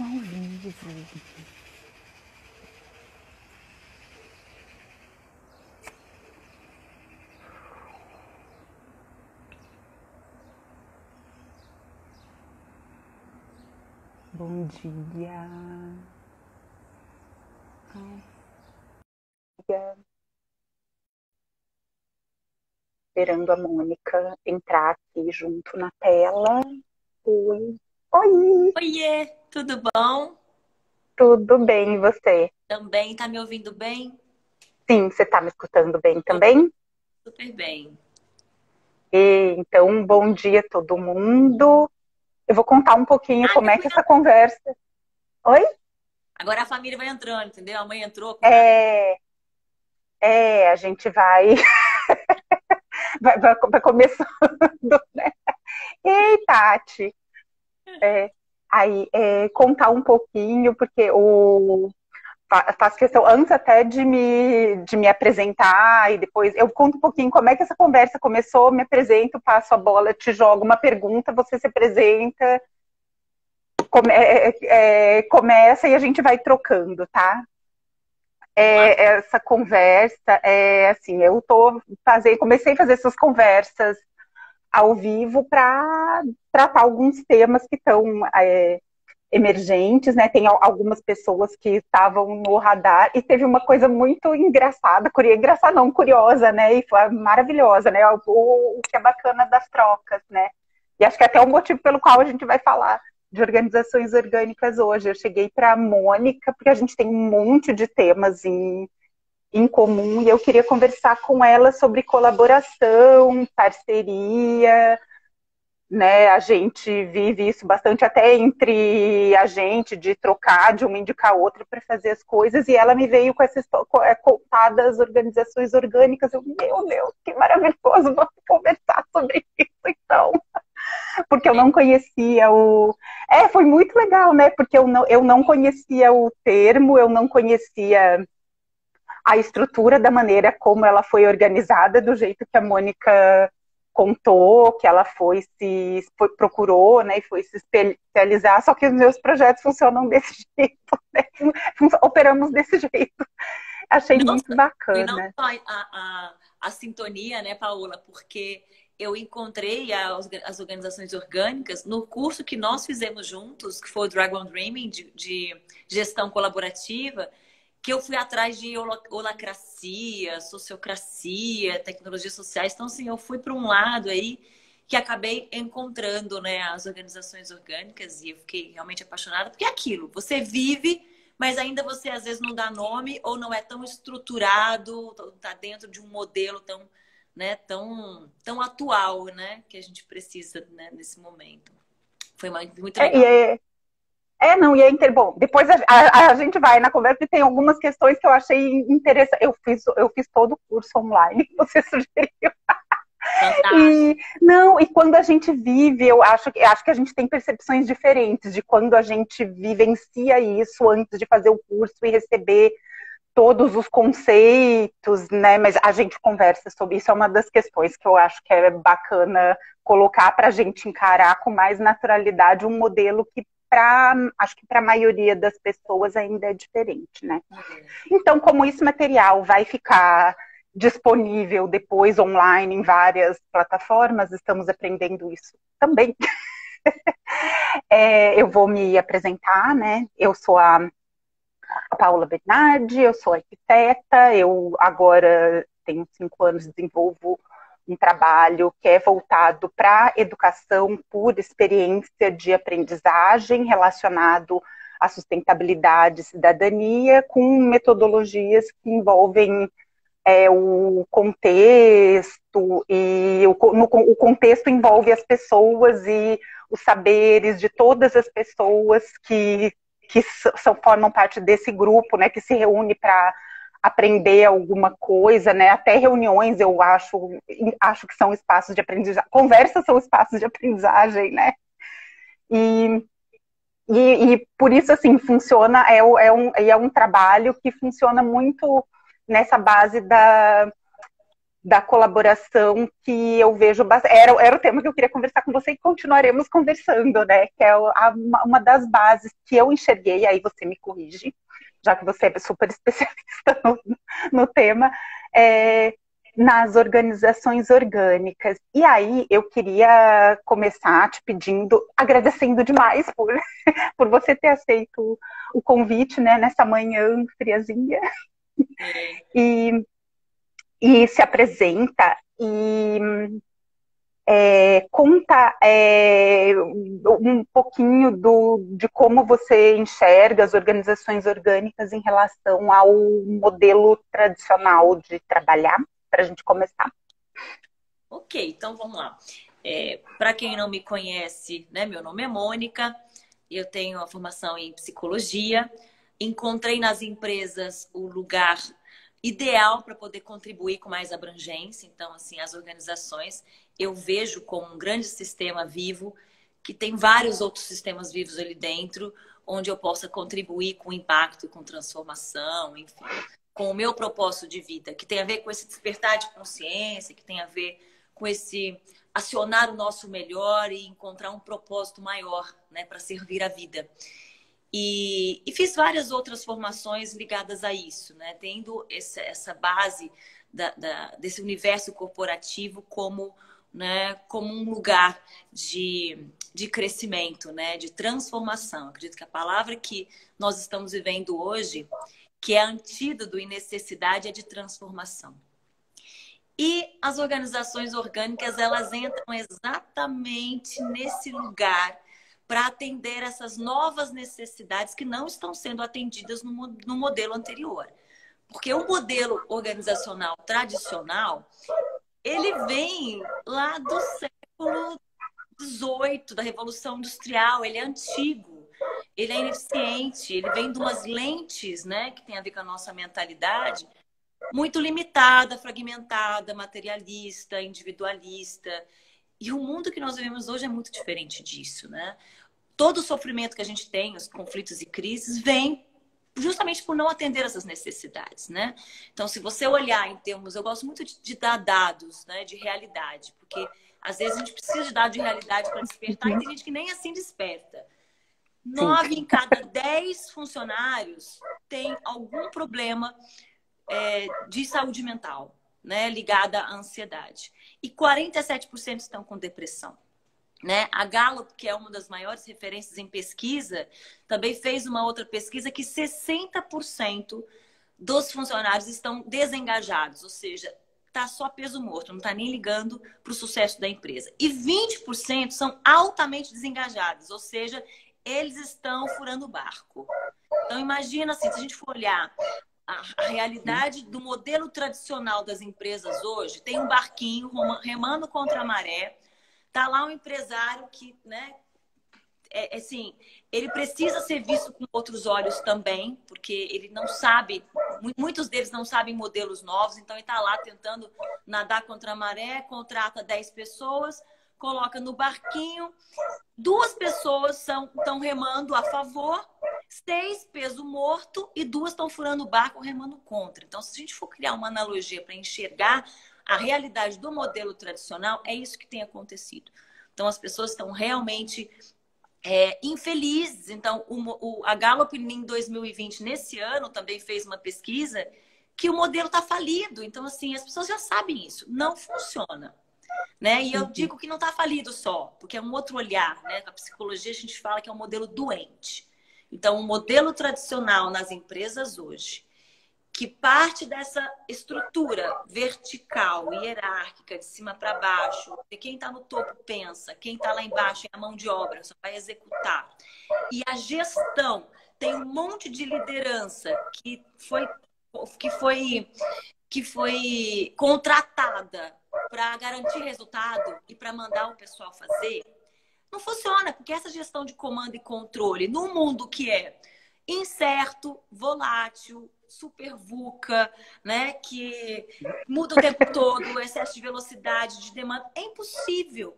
Ao vivo. Bom dia. Esperando a Mônica entrar aqui junto na tela. Oi. Oi. Oiê, tudo bom? Tudo bem, e você? Também, tá me ouvindo bem? Sim, você está me escutando bem Tô também? super bem. Então, bom dia a todo mundo. Eu vou contar um pouquinho como é que essa conversa... Oi? Agora a família vai entrando, entendeu? A mãe entrou, a cunhada entrou. É, a gente vai, vai começando, né? Ei, Tati, contar um pouquinho, porque faço questão, antes até de me apresentar, e depois eu conto um pouquinho como é que essa conversa começou, me apresento, passo a bola, te jogo uma pergunta, você se apresenta, começa e a gente vai trocando, tá? Vamos lá. Essa conversa, assim, comecei a fazer essas conversas ao vivo para tratar alguns temas que estão emergentes, né? Tem algumas pessoas que estavam no radar e teve uma coisa muito engraçada, engraçada não, curiosa, né? E foi maravilhosa, né? O que é bacana das trocas, né? E acho que é até o motivo pelo qual a gente vai falar de organizações orgânicas hoje. Eu cheguei para a Mônica, porque a gente tem um monte de temas em comum e eu queria conversar com ela sobre colaboração, parceria, né? A gente vive isso bastante até entre a gente, de trocar, de uma indicar a outra para fazer as coisas, e ela me veio com essa contar das organizações orgânicas. Eu, meu Deus, que maravilhoso, vamos conversar sobre isso então. Porque eu É, não conhecia o... foi muito legal, né? Porque eu não conhecia o termo, eu não conhecia a estrutura da maneira como ela foi organizada, do jeito que a Mônica contou, que ela procurou, né, e foi se especializar, só que os meus projetos funcionam desse jeito, né? Operamos desse jeito. Achei não, muito e não bacana. só a sintonia, né, Paola? Porque eu encontrei as organizações orgânicas no curso que nós fizemos juntos, que foi o Dragon Dreaming, de gestão colaborativa, que eu fui atrás de holacracia, sociocracia, tecnologias sociais. Então, assim, eu fui para um lado aí que acabei encontrando, né, as organizações orgânicas e eu fiquei realmente apaixonada, porque é aquilo, você vive, mas ainda você às vezes não dá nome ou não é tão estruturado, tá dentro de um modelo tão, né, tão atual, né, que a gente precisa, né, nesse momento. Foi muito É, legal. e é, não, e é bom, depois a gente vai na conversa e tem algumas questões que eu achei interessante. Eu fiz todo o curso online que você sugeriu. Fantástico. E não, e quando a gente vive, eu acho que a gente tem percepções diferentes de quando a gente vivencia isso antes de fazer o curso e receber todos os conceitos, né? Mas a gente conversa sobre isso, é uma das questões que eu acho que é bacana colocar para a gente encarar com mais naturalidade um modelo que acho que para a maioria das pessoas ainda é diferente, né? É. Então, como esse material vai ficar disponível depois online em várias plataformas, estamos aprendendo isso também. Eu vou me apresentar, né? Eu sou a Paula Bernardi, eu sou arquiteta, eu agora tenho 5 anos, desenvolvo um trabalho que é voltado para educação por experiência de aprendizagem relacionado à sustentabilidade e cidadania, com metodologias que envolvem o contexto, e o contexto envolve as pessoas e os saberes de todas as pessoas que formam parte desse grupo, né, que se reúne para aprender alguma coisa, né, até reuniões eu acho que são espaços de aprendizagem, conversas são espaços de aprendizagem, né, e, e por isso, assim, funciona, é um trabalho que funciona muito nessa base da colaboração que eu vejo era o tema que eu queria conversar com você e continuaremos conversando, né? Que é uma das bases que eu enxerguei, aí você me corrige, já que você é super especialista no tema, nas organizações orgânicas. E aí eu queria começar te pedindo, agradecendo demais por você ter aceito o convite, né, nessa manhã friazinha. E se apresenta e conta um pouquinho de como você enxerga as organizações orgânicas em relação ao modelo tradicional de trabalhar, para a gente começar. Ok, então vamos lá. Para quem não me conhece, né, meu nome é Mônica, eu tenho a formação em psicologia, encontrei nas empresas o lugar ideal para poder contribuir com mais abrangência. Então, assim, as organizações eu vejo como um grande sistema vivo, que tem vários outros sistemas vivos ali dentro, onde eu possa contribuir com impacto, com transformação, enfim, com o meu propósito de vida, que tem a ver com esse despertar de consciência, que tem a ver com esse acionar o nosso melhor e encontrar um propósito maior, né, para servir a vida. E fiz várias outras formações ligadas a isso, né? Tendo essa base desse universo corporativo como, né, como um lugar de crescimento, né? De transformação. Acredito que a palavra que nós estamos vivendo hoje, que é antídoto e necessidade, é de transformação. E as organizações orgânicas, elas entram exatamente nesse lugar para atender essas novas necessidades que não estão sendo atendidas no modelo anterior. Porque o modelo organizacional tradicional, ele vem lá do século XVIII, da Revolução Industrial, ele é antigo, ele é ineficiente, ele vem de umas lentes, né, que tem a ver com a nossa mentalidade, muito limitada, fragmentada, materialista, individualista. E o mundo que nós vivemos hoje é muito diferente disso, né? Todo o sofrimento que a gente tem, os conflitos e crises, vem justamente por não atender essas necessidades, né? Então, se você olhar em termos... Eu gosto muito de dar dados, né, de realidade, porque às vezes a gente precisa de dados de realidade para despertar e tem gente que nem assim desperta. 9 em cada 10 funcionários tem algum problema de saúde mental, né, ligada à ansiedade. E 47% estão com depressão. Né? A Gallup, que é uma das maiores referências em pesquisa, também fez uma outra pesquisa que 60% dos funcionários estão desengajados, ou seja, está só peso morto, não está nem ligando para o sucesso da empresa. E 20% são altamente desengajados, ou seja, eles estão furando o barco. Então, imagina assim, se a gente for olhar a realidade do modelo tradicional das empresas hoje, tem um barquinho remando contra a maré, tá lá um empresário que, né, assim, ele precisa ser visto com outros olhos também, porque ele não sabe, muitos deles não sabem modelos novos, então ele tá lá tentando nadar contra a maré, contrata 10 pessoas, coloca no barquinho, 2 pessoas estão remando a favor, 6 peso morto e 2 estão furando o barco remando contra. Então, se a gente for criar uma analogia para enxergar a realidade do modelo tradicional, é isso que tem acontecido. Então, as pessoas estão realmente infelizes. Então, a Gallup, em 2020, nesse ano, também fez uma pesquisa que o modelo está falido. Então, assim, as pessoas já sabem isso. Não funciona. Né? E eu digo que não está falido só, porque é um outro olhar. Né? Na psicologia, a gente fala que é um modelo doente. Então, o modelo tradicional nas empresas hoje, que parte dessa estrutura vertical, hierárquica, de cima para baixo, de quem está no topo pensa, quem está lá embaixo é a mão de obra, só vai executar. E a gestão tem um monte de liderança que foi contratada para garantir resultado e para mandar o pessoal fazer. Não funciona, porque essa gestão de comando e controle, num mundo que é incerto, volátil, super VUCA, né, que muda o tempo todo, excesso de velocidade, de demanda, é impossível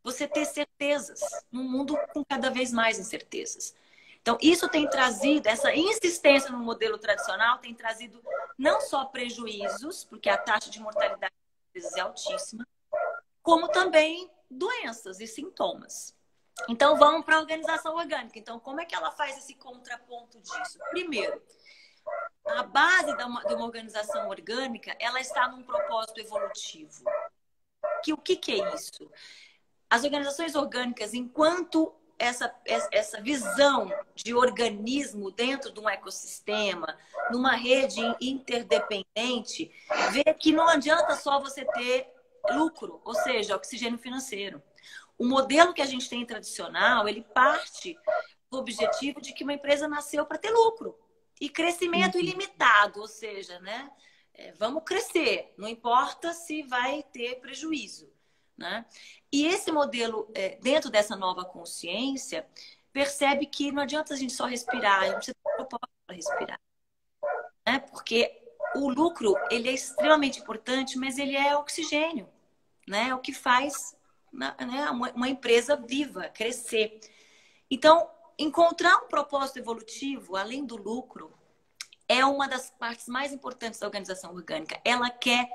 você ter certezas num mundo com cada vez mais incertezas. Então, isso tem trazido, essa insistência no modelo tradicional tem trazido não só prejuízos, porque a taxa de mortalidade vezes é altíssima, como também doenças e sintomas. Então, vamos para a organização orgânica. Então, como é que ela faz esse contraponto disso? Primeiro, a base de uma organização orgânica, ela está num propósito evolutivo. O que é isso? As organizações orgânicas, enquanto essa visão de organismo dentro de um ecossistema, numa rede interdependente, vê que não adianta só você ter lucro, ou seja, oxigênio financeiro. O modelo que a gente tem tradicional, ele parte do objetivo de que uma empresa nasceu para ter lucro e crescimento ilimitado, ou seja, né? Vamos crescer, não importa se vai ter prejuízo, né? E esse modelo, dentro dessa nova consciência, percebe que não adianta a gente só respirar, a gente precisa ter um propósito para respirar, né? Porque o lucro, ele é extremamente importante, mas ele é oxigênio, né? É o que faz, né, uma empresa viva, crescer. Então, encontrar um propósito evolutivo, além do lucro, é uma das partes mais importantes da organização orgânica. Ela quer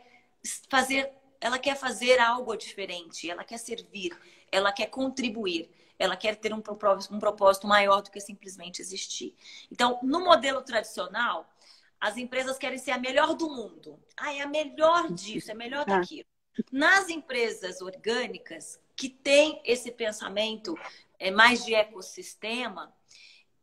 fazer algo diferente, ela quer servir, ela quer contribuir, ela quer ter um propósito maior do que simplesmente existir. Então, no modelo tradicional, as empresas querem ser a melhor do mundo. É a melhor disso, é a melhor daquilo. Nas empresas orgânicas, que têm esse pensamento mais de ecossistema,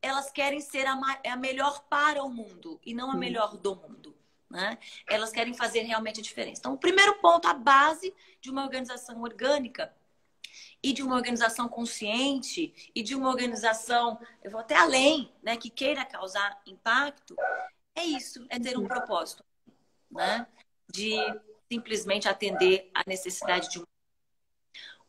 elas querem ser a melhor para o mundo e não a melhor do mundo, né? Elas querem fazer realmente a diferença. Então, o primeiro ponto, a base de uma organização orgânica e de uma organização consciente e de uma organização, eu vou até além, né, que queira causar impacto, é isso, é ter um propósito, né? De simplesmente atender a necessidade de um.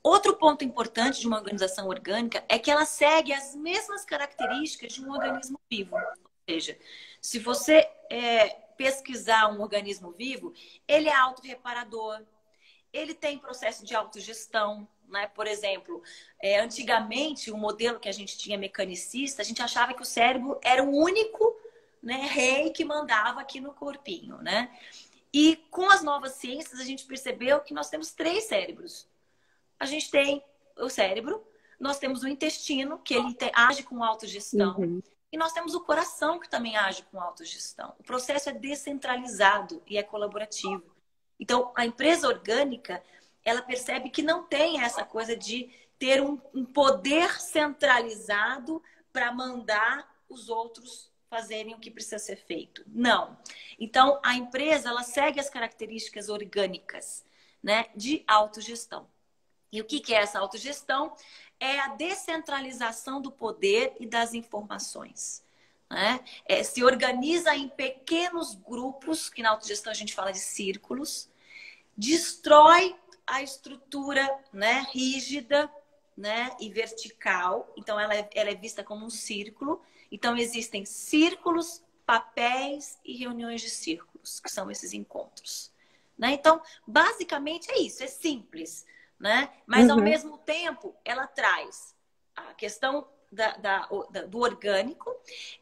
Outro ponto importante de uma organização orgânica é que ela segue as mesmas características de um organismo vivo. Ou seja, se você pesquisar um organismo vivo, ele é autorreparador, ele tem processo de autogestão, né? Por exemplo, antigamente, o modelo que a gente tinha mecanicista, a gente achava que o cérebro era o único, né, rei que mandava aqui no corpinho, né? E com as novas ciências, a gente percebeu que nós temos 3 cérebros. A gente tem o cérebro, nós temos o intestino, que ele age com autogestão, e nós temos o coração, que também age com autogestão. O processo é descentralizado e é colaborativo. Então, a empresa orgânica, ela percebe que não tem essa coisa de ter um poder centralizado para mandar os outros fazerem o que precisa ser feito. Não. Então, a empresa, ela segue as características orgânicas, né, de autogestão. E o que é essa autogestão? É a descentralização do poder e das informações, né? Se organiza em pequenos grupos, que na autogestão a gente fala de círculos, destrói a estrutura, né, rígida, né, e vertical. Então, ela é vista como um círculo. Então, existem círculos, papéis e reuniões de círculos, que são esses encontros, né? Então, basicamente é isso, é simples, né? Mas, ao mesmo tempo, ela traz a questão do orgânico,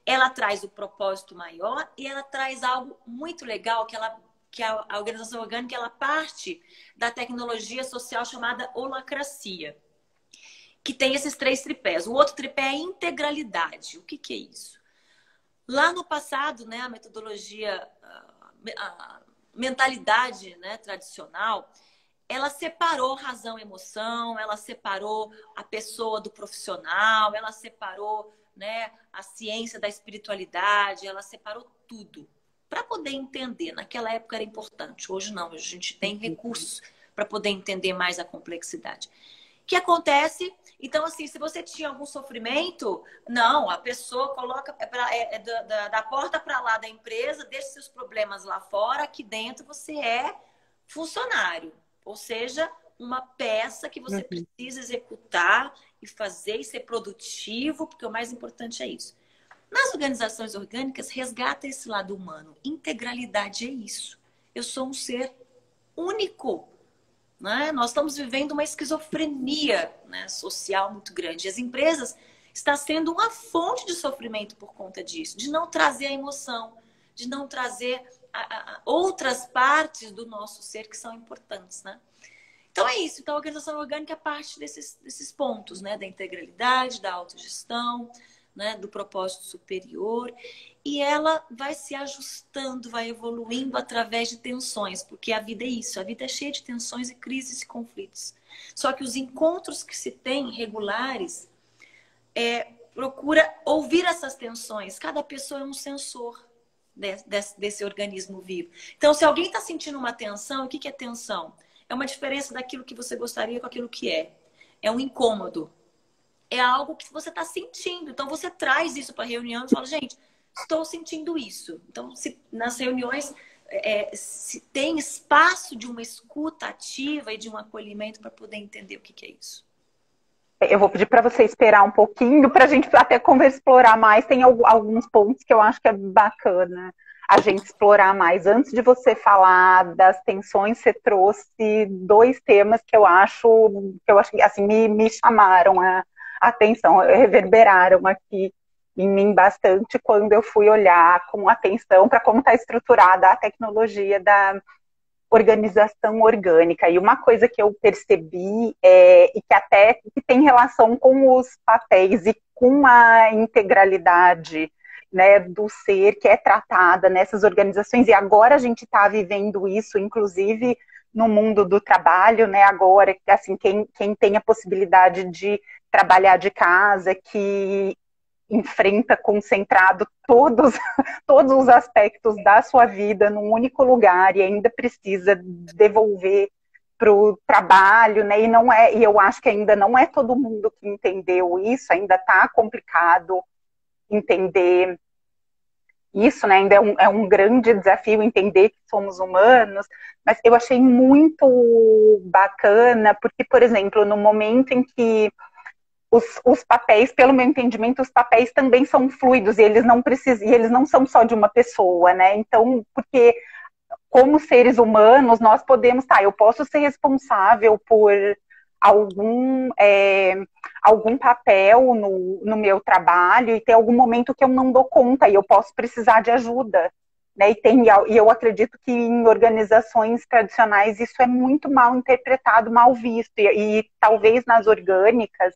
ela traz o propósito maior e ela traz algo muito legal, que a organização orgânica, ela parte da tecnologia social chamada holacracia, que tem esses 3 tripés. O outro tripé é a integralidade. O que é isso? Lá no passado, né, a metodologia, a mentalidade, né, tradicional, ela separou razão e emoção, ela separou a pessoa do profissional, ela separou, né, a ciência da espiritualidade, ela separou tudo para poder entender. Naquela época era importante, hoje não, a gente tem recursos para poder entender mais a complexidade. O que acontece? Então, assim, se você tinha algum sofrimento, não, a pessoa coloca da porta para lá da empresa, deixa seus problemas lá fora, aqui dentro você é funcionário. Ou seja, uma peça que você precisa executar e fazer e ser produtivo, porque o mais importante é isso. Nas organizações orgânicas, resgata esse lado humano. Integralidade é isso. Eu sou um ser único, né? Nós estamos vivendo uma esquizofrenia, né, social muito grande. As empresas estão sendo uma fonte de sofrimento por conta disso, de não trazer a emoção, de não trazer outras partes do nosso ser que são importantes, né? Então é isso. Então a organização orgânica é parte desses pontos, né? Da integralidade, da autogestão, né? Do propósito superior. E ela vai se ajustando, vai evoluindo através de tensões, porque a vida é isso. A vida é cheia de tensões e crises e conflitos. Só que os encontros que se tem regulares procura ouvir essas tensões. Cada pessoa é um sensor desse organismo vivo. Então, se alguém está sentindo uma tensão, o que é tensão? É uma diferença daquilo que você gostaria com aquilo que é. É um incômodo. É algo que você está sentindo. Então, você traz isso para a reunião e fala, gente, estou sentindo isso. Então, nas reuniões, se tem espaço de uma escuta ativa e de um acolhimento para poder entender o que é isso. Eu vou pedir para você esperar um pouquinho para a gente até explorar mais. Tem alguns pontos que eu acho que é bacana a gente explorar mais. Antes de você falar das tensões, você trouxe 2 temas que eu acho que assim, me chamaram a atenção, reverberaram aqui em mim bastante quando eu fui olhar com atenção para como está estruturada a tecnologia da organização orgânica. E uma coisa que eu percebi e que até que tem relação com os papéis e com a integralidade, né, do ser que é tratada nessas organizações, e agora a gente está vivendo isso, inclusive no mundo do trabalho, né, agora, assim, quem tem a possibilidade de trabalhar de casa, que enfrenta concentrado todos os aspectos da sua vida num único lugar e ainda precisa devolver para o trabalho, né? E eu acho que ainda não é todo mundo que entendeu isso, ainda está complicado entender isso, né? Ainda é um grande desafio entender que somos humanos, mas eu achei muito bacana, porque, por exemplo, no momento em que os papéis, pelo meu entendimento, os papéis também são fluidos e eles não são só de uma pessoa, né? Então, porque como seres humanos, nós podemos, eu posso ser responsável por algum papel no meu trabalho e ter algum momento que eu não dou conta e eu posso precisar de ajuda, né? E eu acredito que em organizações tradicionais isso é muito mal interpretado, mal visto, e talvez nas orgânicas,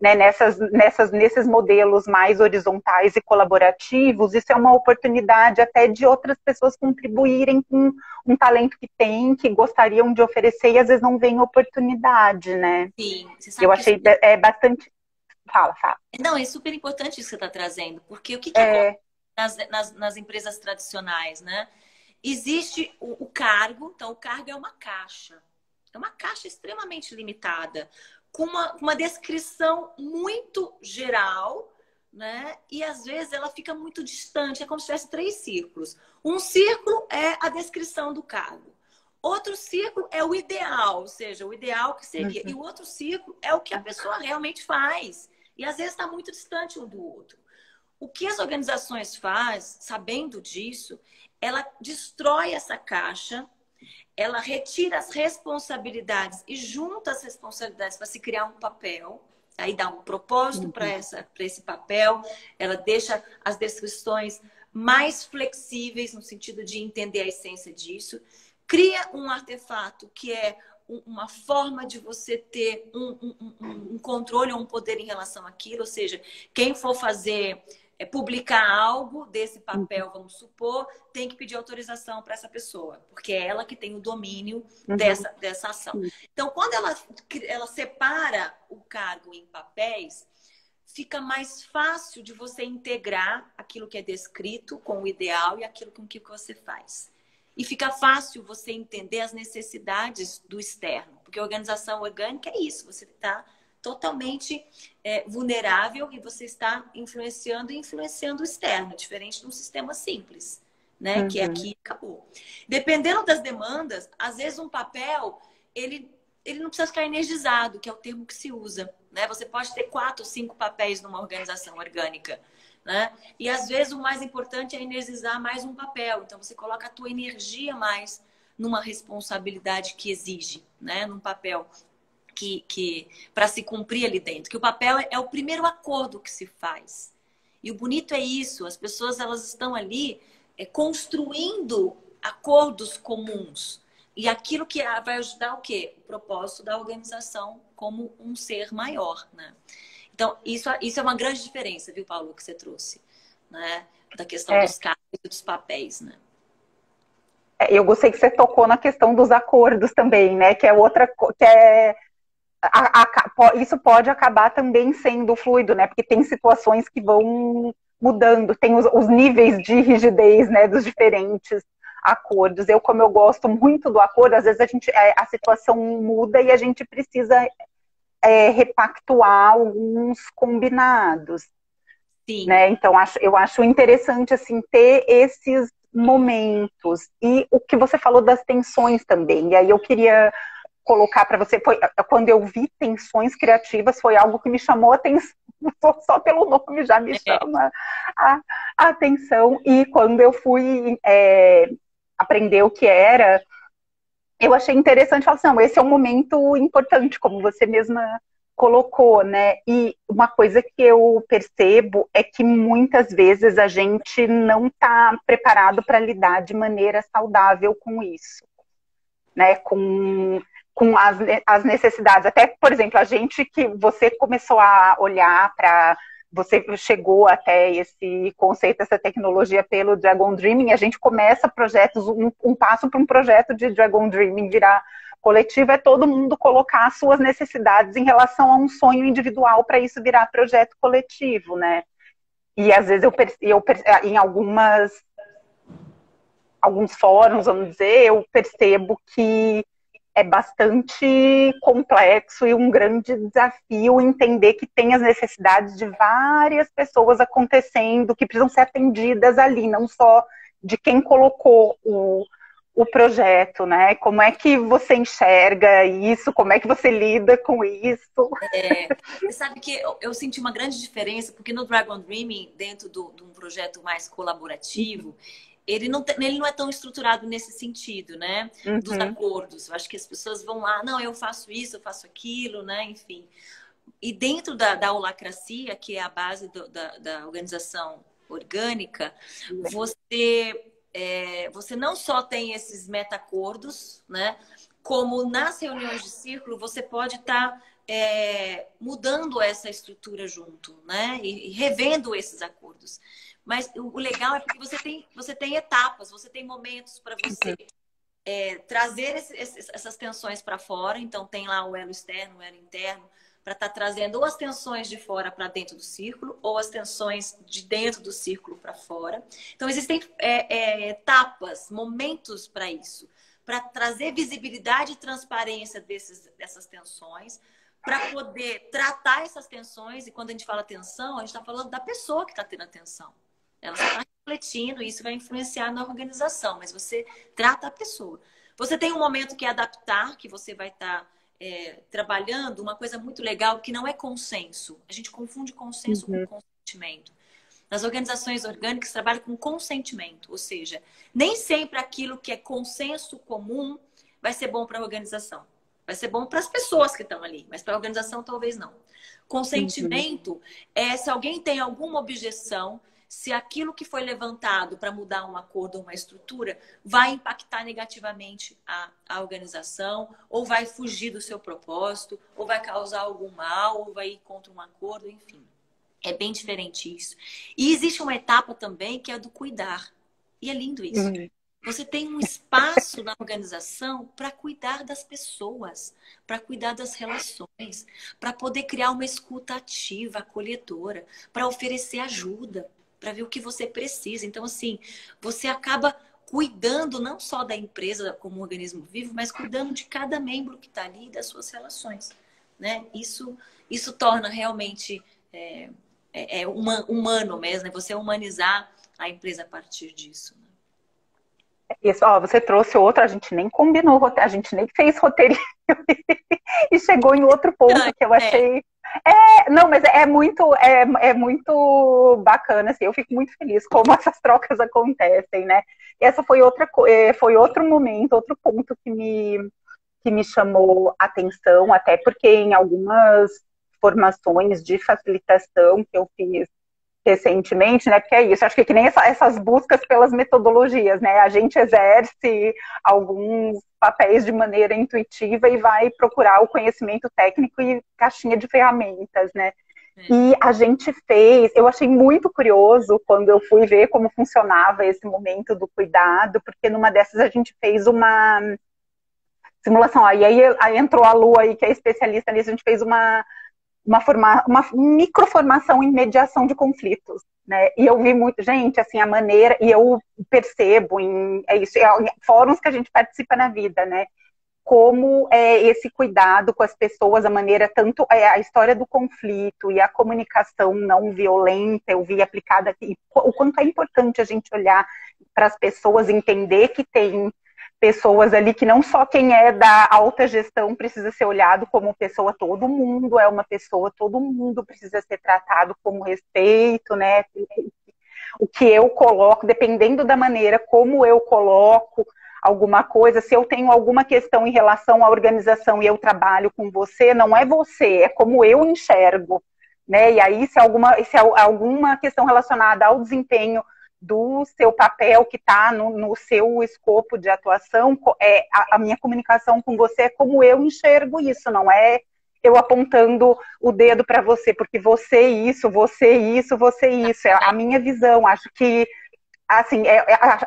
né, nesses modelos mais horizontais e colaborativos, isso é uma oportunidade até de outras pessoas contribuírem com um talento que têm, que gostariam de oferecer e às vezes não vem oportunidade, né? Sim, você sabe eu achei bastante... Fala. Não, é super importante isso que você está trazendo, porque o que acontece nas empresas tradicionais, né? Existe o cargo, então o cargo é uma caixa extremamente limitada, com uma descrição muito geral, né? E às vezes ela fica muito distante, é como se tivesse 3 círculos. Um círculo é a descrição do cargo. Outro círculo é o ideal, ou seja, o ideal que seria. E o outro círculo é o que a pessoa realmente faz. E às vezes está muito distante um do outro. O que as organizações fazem, sabendo disso, ela destrói essa caixa, ela retira as responsabilidades e junta as responsabilidades para se criar um papel, aí dá um propósito para esse papel, ela deixa as descrições mais flexíveis no sentido de entender a essência disso, cria um artefato que é uma forma de você ter um controle ou um poder em relação àquilo, ou seja, quem for fazer... publicar algo desse papel, vamos supor, tem que pedir autorização para essa pessoa, porque é ela que tem o domínio dessa ação. Então, quando ela separa o cargo em papéis, fica mais fácil de você integrar aquilo que é descrito com o ideal e aquilo com que você faz. E fica fácil você entender as necessidades do externo, porque a organização orgânica é isso, você está totalmente vulnerável e você está influenciando o externo, diferente de um sistema simples, né? Que é aqui e acabou. Dependendo das demandas, às vezes um papel, ele não precisa ficar energizado, que é o termo que se usa, né? Você pode ter 4 ou 5 papéis numa organização orgânica, né? E às vezes o mais importante é energizar mais um papel. Então você coloca a tua energia mais numa responsabilidade que exige, né? Num papel que para se cumprir ali dentro, que o papel é o primeiro acordo que se faz. E o bonito é isso, as pessoas elas estão ali construindo acordos comuns. E aquilo que vai ajudar o quê? O propósito da organização como um ser maior, né? Então, isso é uma grande diferença, viu, Paulo, que você trouxe, né? Da questão dos cargos e dos papéis, né? Eu gostei que você tocou na questão dos acordos também, né? Que é outra, que é isso pode acabar também sendo fluido, né? Porque tem situações que vão mudando, tem os níveis de rigidez, né? Dos diferentes acordos. Como eu gosto muito do acordo, às vezes a situação muda e a gente precisa repactuar alguns combinados. Sim. Né? Então, eu acho interessante assim, ter esses momentos. E o que você falou das tensões também. E aí eu queria colocar para você, quando eu vi tensões criativas, foi algo que me chamou a atenção. Só pelo nome já me chama a atenção. E quando eu fui aprender o que era, eu achei interessante falar assim, não, esse é um momento importante, como você mesma colocou, né? E uma coisa que eu percebo é que muitas vezes a gente não está preparado para lidar de maneira saudável com isso, né? Com as necessidades. Até, por exemplo, a gente que você começou a olhar para... Você chegou até esse conceito, essa tecnologia pelo Dragon Dreaming, a gente começa projetos, um passo para um projeto de Dragon Dreaming virar coletivo é todo mundo colocar as suas necessidades em relação a um sonho individual para isso virar projeto coletivo, né? E às vezes em alguns fóruns, vamos dizer, eu percebo que é bastante complexo e um grande desafio entender que tem as necessidades de várias pessoas acontecendo, que precisam ser atendidas ali, não só de quem colocou o projeto, né? Como é que você enxerga isso? Como é que você lida com isso? Você sabe que eu senti uma grande diferença, porque no Dragon Dreaming, dentro de um projeto mais colaborativo, ele não é tão estruturado nesse sentido, né? Dos acordos. Eu acho que as pessoas vão lá, não, eu faço isso, eu faço aquilo, né? Enfim. E dentro da holacracia, que é a base da organização orgânica, você não só tem esses meta-acordos, né? Como nas reuniões de círculo, você pode estar mudando essa estrutura junto, né? E revendo esses acordos. Mas o legal é porque você tem etapas, você tem momentos para você trazer essas tensões para fora. Então, tem lá o elo externo, o elo interno, para estar trazendo ou as tensões de fora para dentro do círculo, ou as tensões de dentro do círculo para fora. Então, existem etapas, momentos para isso, para trazer visibilidade e transparência dessas tensões, para poder tratar essas tensões. E quando a gente fala tensão, a gente está falando da pessoa que está tendo a tensão. Ela está refletindo, e isso vai influenciar na organização, mas você trata a pessoa. Você tem um momento que é adaptar, que você vai estar trabalhando uma coisa muito legal, que não é consenso. A gente confunde consenso com consentimento. Nas organizações orgânicas, trabalham com consentimento, ou seja, nem sempre aquilo que é consenso comum vai ser bom para a organização. Vai ser bom para as pessoas que estão ali, mas para a organização talvez não. Consentimento é se alguém tem alguma objeção, se aquilo que foi levantado para mudar um acordo ou uma estrutura vai impactar negativamente a organização, ou vai fugir do seu propósito, ou vai causar algum mal, ou vai ir contra um acordo, enfim. É bem diferente isso. E existe uma etapa também que é a do cuidar. E é lindo isso. Você tem um espaço na organização para cuidar das pessoas, para cuidar das relações, para poder criar uma escuta ativa, acolhedora, para oferecer ajuda, para ver o que você precisa. Então, assim, você acaba cuidando não só da empresa como um organismo vivo, mas cuidando de cada membro que está ali e das suas relações, né? Isso torna realmente humano mesmo, né? Você humanizar a empresa a partir disso. Né? Isso, você trouxe outro, a gente nem combinou, a gente nem fez roteirinho e chegou em outro ponto que eu achei... Não, mas é muito bacana, assim, eu fico muito feliz como essas trocas acontecem, né? E essa foi outro momento, outro ponto que me chamou a atenção, até porque em algumas formações de facilitação que eu fiz recentemente, né? Porque é isso, acho que nem essas buscas pelas metodologias, né? A gente exerce alguns papéis de maneira intuitiva e vai procurar o conhecimento técnico e caixinha de ferramentas, né? E a gente fez, eu achei muito curioso quando eu fui ver como funcionava esse momento do cuidado, porque numa dessas a gente fez uma simulação, aí entrou a Lu aí, que é especialista nisso, a gente fez uma microformação em mediação de conflitos, né? E eu vi muito, gente, assim, a maneira, e eu percebo em fóruns que a gente participa na vida, né? Como esse cuidado com as pessoas, a maneira, tanto a história do conflito e a comunicação não violenta, eu vi aplicada aqui, o quanto é importante a gente olhar para as pessoas, entender que tem pessoas ali que não só quem é da alta gestão precisa ser olhado como pessoa, todo mundo é uma pessoa, todo mundo precisa ser tratado com respeito, né? O que eu coloco, dependendo da maneira como eu coloco alguma coisa, se eu tenho alguma questão em relação à organização e eu trabalho com você, não é você, é como eu enxergo, né? E aí, se alguma questão relacionada ao desempenho do seu papel que está no seu escopo de atuação, a minha comunicação com você é como eu enxergo isso, não é eu apontando o dedo para você, porque você isso, você isso, você isso, é a minha visão. Acho que assim,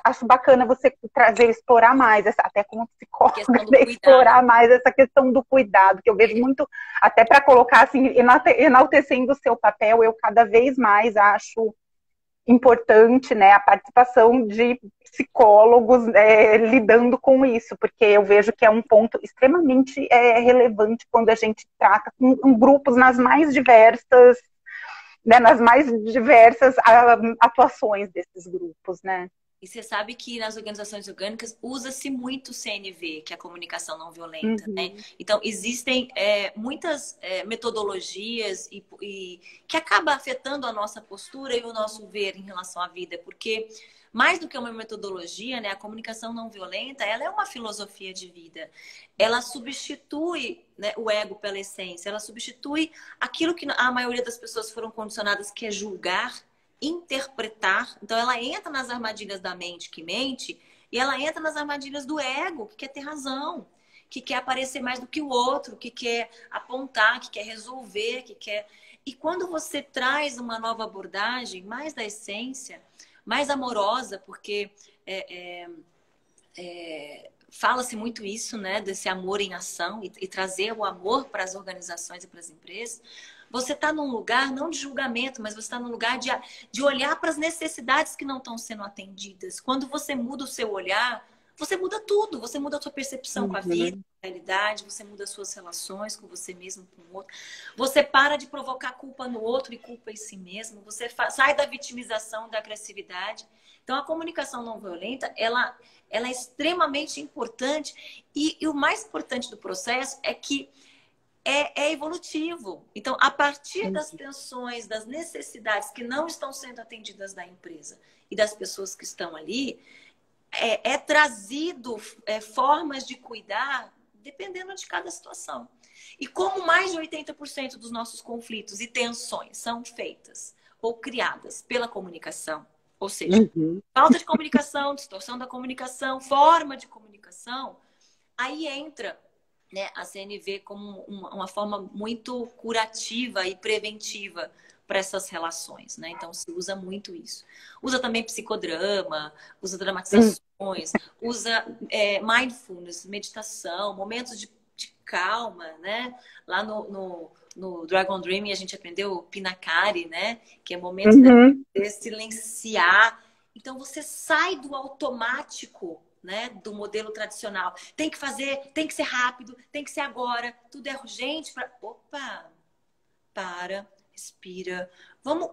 acho bacana você trazer, explorar mais, até como psicóloga, explorar mais essa questão do cuidado, que eu vejo muito, até para colocar assim, enaltecendo o seu papel, eu cada vez mais acho importante, né, a participação de psicólogos lidando com isso, porque eu vejo que é um ponto extremamente relevante quando a gente trata com grupos nas mais diversas, né, nas mais diversas atuações desses grupos, né? E você sabe que nas organizações orgânicas usa-se muito o CNV, que é a comunicação não violenta, né? Então, existem muitas metodologias que acabam afetando a nossa postura e o nosso ver em relação à vida, porque mais do que uma metodologia, né, a comunicação não violenta, ela é uma filosofia de vida. Ela substitui, né, o ego pela essência, ela substitui aquilo que a maioria das pessoas foram condicionadas, que é julgar, interpretar. Então ela entra nas armadilhas da mente que mente e ela entra nas armadilhas do ego, que quer ter razão, que quer aparecer mais do que o outro, que quer apontar, que quer resolver, que quer... E quando você traz uma nova abordagem, mais da essência, mais amorosa, porque fala-se muito isso, né, desse amor em ação e trazer o amor para as organizações e para as empresas. Você está num lugar não de julgamento, mas você está num lugar de olhar para as necessidades que não estão sendo atendidas. Quando você muda o seu olhar, você muda tudo. Você muda a sua percepção com a vida, com a realidade, você muda as suas relações com você mesmo, com o outro. Você para de provocar culpa no outro e culpa em si mesmo. Você sai da vitimização, da agressividade. Então, a comunicação não violenta, ela é extremamente importante. E o mais importante do processo é que é evolutivo. Então, a partir das tensões, das necessidades que não estão sendo atendidas da empresa e das pessoas que estão ali, é trazido formas de cuidar dependendo de cada situação. E como mais de 80% dos nossos conflitos e tensões são feitas ou criadas pela comunicação, ou seja, falta de comunicação, distorção da comunicação, forma de comunicação, aí entra, né, a CNV como uma forma muito curativa e preventiva para essas relações, né? Então se usa muito isso. Usa também psicodrama, usa dramatizações, usa mindfulness, meditação, momentos de calma, né? Lá no Dragon Dream a gente aprendeu o Pinakari, né? Que é momento de silenciar. Então você sai do automático, né, do modelo tradicional. Tem que fazer, tem que ser rápido, tem que ser agora, tudo é urgente. Opa, para, respira. Vamos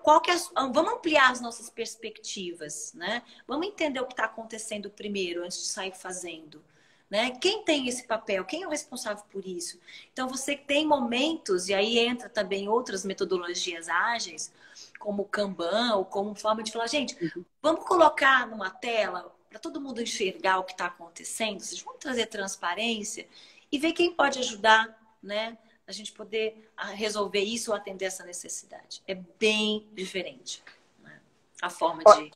ampliar as nossas perspectivas, né? Vamos entender o que está acontecendo primeiro, antes de sair fazendo. Né? Quem tem esse papel? Quem é o responsável por isso? Então, você tem momentos, e aí entra também outras metodologias ágeis, como o Kanban, ou como forma de falar, gente, vamos colocar numa tela para todo mundo enxergar o que está acontecendo, vocês vão trazer transparência e ver quem pode ajudar, né? A gente poder resolver isso ou atender essa necessidade. É bem diferente. a forma de...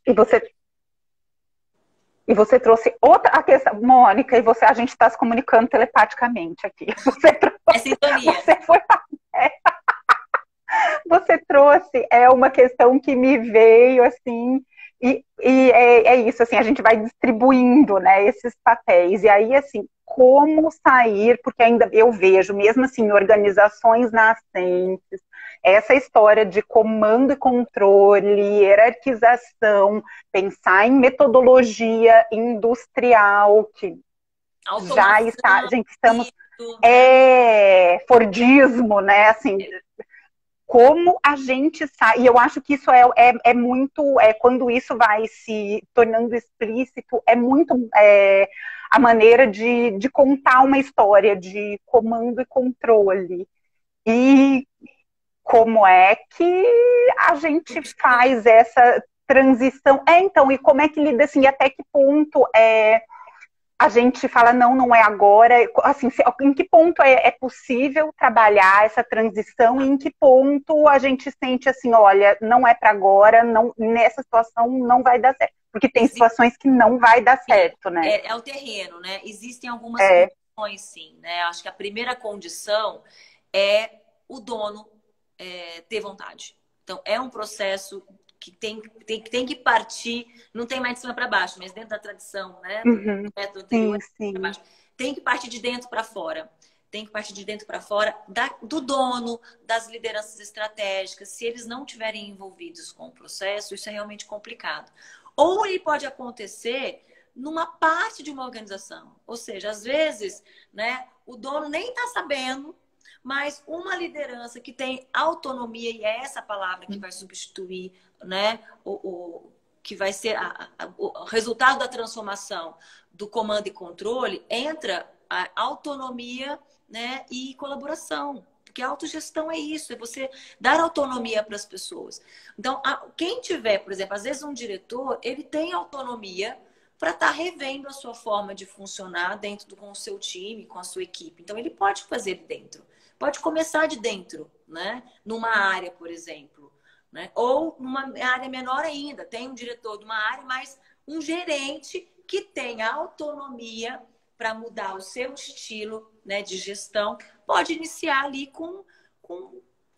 E você trouxe outra questão, Mônica, a gente está se comunicando telepaticamente aqui. Você trouxe, é sintonia. Você trouxe uma questão que me veio assim, e é isso, assim, a gente vai distribuindo, né, esses papéis. E aí, assim, como sair, porque ainda eu vejo, mesmo assim, em organizações nascentes, essa história de comando e controle, hierarquização, pensar em metodologia industrial, que já está, gente, estamos... Fordismo, né, assim... Como a gente sai, e eu acho que isso é muito, quando isso vai se tornando explícito, é muito a maneira de contar uma história de comando e controle. E como é que a gente faz essa transição? Então, e como é que lida, assim, até que ponto a gente fala, não é agora, assim, em que ponto é possível trabalhar essa transição e em que ponto a gente sente assim, olha, não é para agora, não, nessa situação não vai dar certo. Porque tem situações que não vai dar certo, né? É o terreno, né? Existem algumas condições, sim, né? Acho que a primeira condição é o dono ter vontade. Então, é um processo que tem que partir, não tem mais de cima para baixo, mas dentro da tradição, né? Uhum. Do anterior, sim. Tem que partir de dentro para fora. Tem que partir de dentro para fora do dono, das lideranças estratégicas. Se eles não estiverem envolvidos com o processo, isso é realmente complicado. Ou ele pode acontecer numa parte de uma organização. Ou seja, às vezes, né, o dono nem está sabendo, mas uma liderança que tem autonomia, e é essa palavra que vai substituir, né, que vai ser o resultado da transformação do comando e controle, entra a autonomia, né, e colaboração. Porque a autogestão é isso, é você dar autonomia para as pessoas. Então, quem tiver, por exemplo, às vezes um diretor, ele tem autonomia para estar revendo a sua forma de funcionar dentro com o seu time, com a sua equipe. Então, ele pode fazer dentro. Pode começar de dentro, né? Numa área, por exemplo. Né? Ou numa área menor ainda. Tem um diretor de uma área, mas um gerente que tem autonomia para mudar o seu estilo, né, de gestão. Pode iniciar ali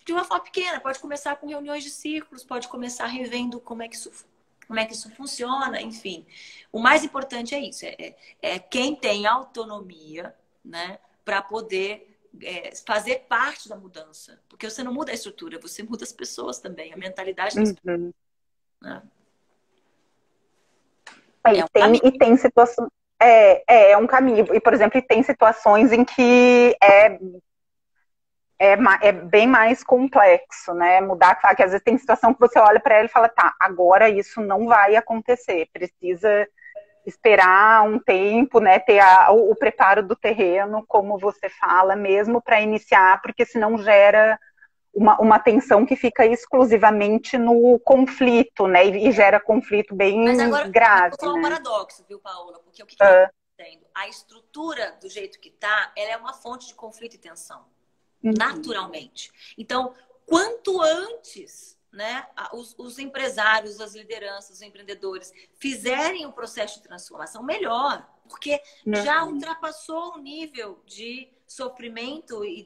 de uma forma pequena. Pode começar com reuniões de círculos. Pode começar revendo como é que isso funciona. Enfim, o mais importante é isso. É quem tem autonomia, né, para poder... fazer parte da mudança. Porque você não muda a estrutura, você muda as pessoas também, a mentalidade das pessoas. Né? E tem situações... É um caminho. E, por exemplo, tem situações em que é bem mais complexo, né? Mudar, que às vezes tem situação que você olha para ela e fala, tá, agora isso não vai acontecer, precisa esperar um tempo, né, ter o preparo do terreno, como você fala, mesmo para iniciar, porque senão gera uma tensão que fica exclusivamente no conflito, né, e gera conflito bem Mas agora, grave. Eu vou falar né? Um paradoxo, viu, Paola? Porque o que está acontecendo? A estrutura do jeito que está, ela é uma fonte de conflito e tensão, naturalmente. Então, quanto antes, né, os empresários, as lideranças, os empreendedores fizerem o processo de transformação, melhor, porque já ultrapassou o nível de sofrimento e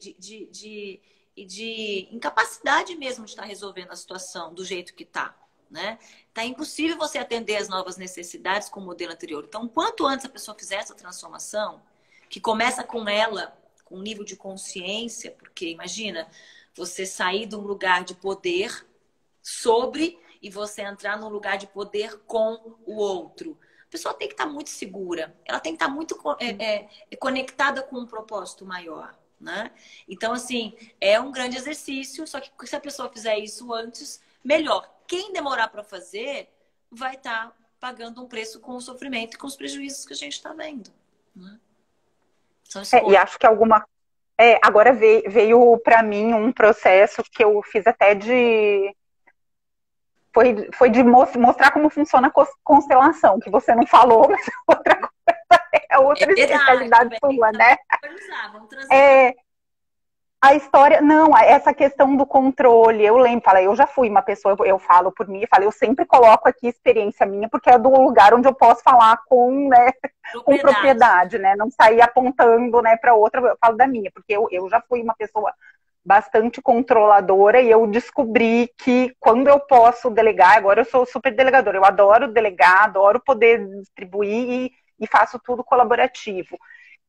de incapacidade mesmo de estar resolvendo a situação do jeito que está, né? Tá impossível você atender as novas necessidades com o modelo anterior. Então, quanto antes a pessoa fizer essa transformação, que começa com ela, com um nível de consciência, porque imagina você sair de um lugar de poder e você entrar num lugar de poder com o outro. A pessoa tem que estar muito segura, ela tem que estar muito conectada com um propósito maior, né? Então, assim, é um grande exercício, só que se a pessoa fizer isso antes, melhor. Quem demorar para fazer vai estar pagando um preço com o sofrimento e com os prejuízos que a gente está vendo, né? E acho que agora veio para mim um processo que eu fiz até foi de mostrar como funciona a constelação, que você não falou, mas outra coisa, outra especialidade sua, né? Vamos trazer. A história, não, essa questão do controle, eu lembro, falei, eu já fui uma pessoa, eu falo por mim, eu sempre coloco aqui experiência minha, porque é do lugar onde eu posso falar com, né, com propriedade, né, não sair apontando, né, para outra, eu falo da minha, porque eu já fui uma pessoa bastante controladora e eu descobri que quando eu posso delegar, agora eu sou super delegadora, eu adoro delegar, adoro poder distribuir e faço tudo colaborativo.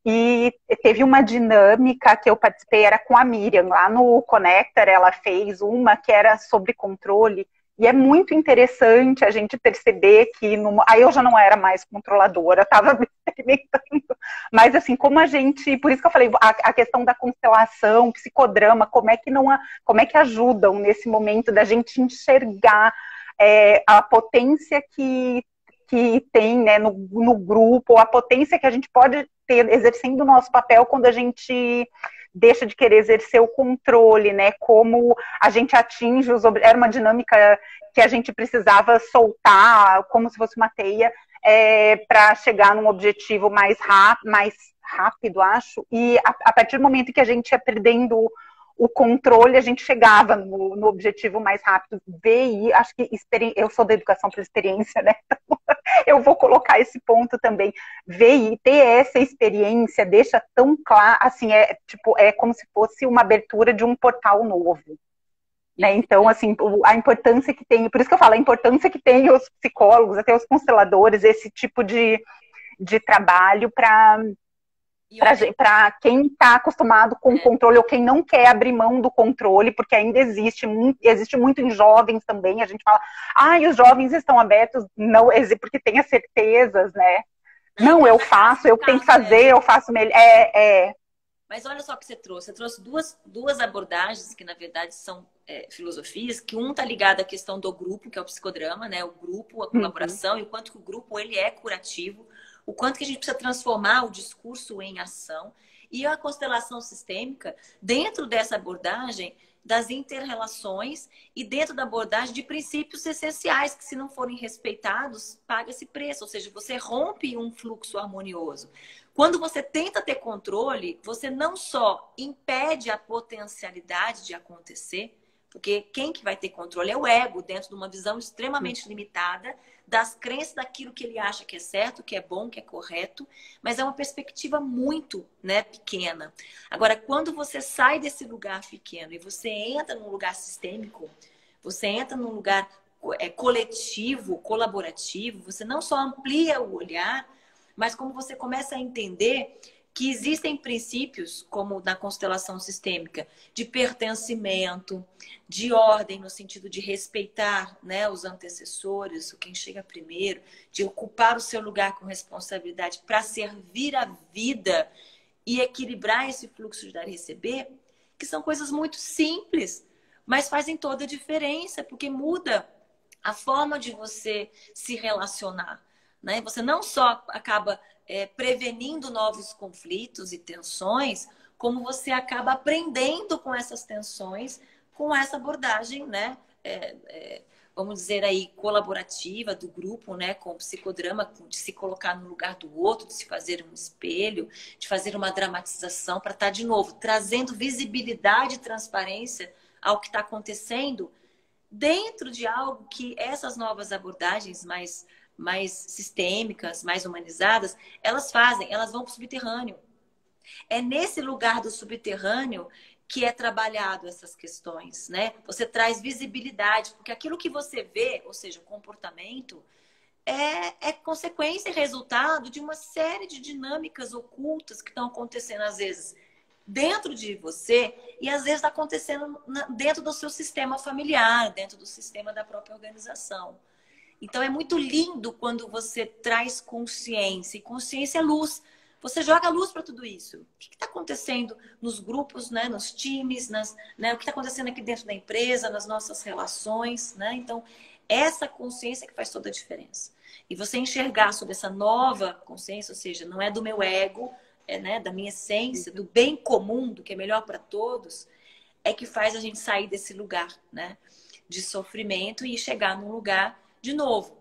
E teve uma dinâmica que eu participei, era com a Miriam, lá no Connector, ela fez uma que era sobre controle, e é muito interessante a gente perceber que, aí eu já não era mais controladora, estava me experimentando, mas assim, como a gente, por isso que eu falei, a questão da constelação, psicodrama, como é que ajudam nesse momento da gente enxergar a potência que tem, né, no grupo, a potência que a gente pode ter exercendo o nosso papel quando a gente deixa de querer exercer o controle, né, como a gente atinge era uma dinâmica que a gente precisava soltar, como se fosse uma teia, para chegar num objetivo mais rápido, acho, e a partir do momento que a gente ia perdendo o controle, a gente chegava no objetivo mais rápido. VI, acho que eu sou da educação pela experiência, né? Eu vou colocar esse ponto também. VI, ter essa experiência deixa tão claro, assim, é como se fosse uma abertura de um portal novo. Né? Então, assim, a importância que tem, por isso que eu falo, a importância que tem os psicólogos, até os consteladores, esse tipo de trabalho para quem está acostumado com o controle ou quem não quer abrir mão do controle, porque ainda existe muito em jovens também. A gente fala, os jovens estão abertos, não, porque tem as certezas, né? Não, eu faço, eu tenho que fazer, eu faço melhor. Mas olha só o que você trouxe. Você trouxe duas abordagens que, na verdade, são filosofias, que um está ligado à questão do grupo, que é o psicodrama, né? O grupo, a colaboração, e o quanto que o grupo ele é curativo, o quanto que a gente precisa transformar o discurso em ação. E a constelação sistêmica, dentro dessa abordagem das inter-relações e dentro da abordagem de princípios essenciais, que se não forem respeitados, paga-se preço. Ou seja, você rompe um fluxo harmonioso. Quando você tenta ter controle, você não só impede a potencialidade de acontecer, porque quem que vai ter controle é o ego, dentro de uma visão extremamente limitada das crenças daquilo que ele acha que é certo, que é bom, que é correto, mas é uma perspectiva muito, né, pequena. Agora, quando você sai desse lugar pequeno e você entra num lugar sistêmico, você entra num lugar coletivo, colaborativo, você não só amplia o olhar, mas como você começa a entender que existem princípios, como na constelação sistêmica, de pertencimento, de ordem, no sentido de respeitar, né, os antecessores, quem chega primeiro, de ocupar o seu lugar com responsabilidade para servir a vida e equilibrar esse fluxo de dar e receber, que são coisas muito simples, mas fazem toda a diferença, porque muda a forma de você se relacionar. Né? Você não só acaba prevenindo novos conflitos e tensões, como você acaba aprendendo com essas tensões, com essa abordagem, né? Vamos dizer aí, colaborativa do grupo, né? Com o psicodrama, de se colocar no lugar do outro, de se fazer um espelho, de fazer uma dramatização para estar, de novo, trazendo visibilidade e transparência ao que está acontecendo dentro de algo que essas novas abordagens mais sistêmicas, mais humanizadas, elas vão para o subterrâneo. É nesse lugar do subterrâneo que é trabalhado essas questões, né? Você traz visibilidade, porque aquilo que você vê, ou seja, o comportamento, é consequência e resultado de uma série de dinâmicas ocultas que estão acontecendo, às vezes, dentro de você e, às vezes, está acontecendo dentro do seu sistema familiar, dentro do sistema da própria organização. Então, é muito lindo quando você traz consciência. E consciência é luz. Você joga luz para tudo isso. O que está acontecendo nos grupos, né? Nos times, né? O que está acontecendo aqui dentro da empresa, nas nossas relações. Né? Então, essa consciência que faz toda a diferença. E você enxergar sobre essa nova consciência, ou seja, não é do meu ego, né? Da minha essência, do bem comum, do que é melhor para todos, é que faz a gente sair desse lugar, né? De sofrimento e chegar num lugar, de novo,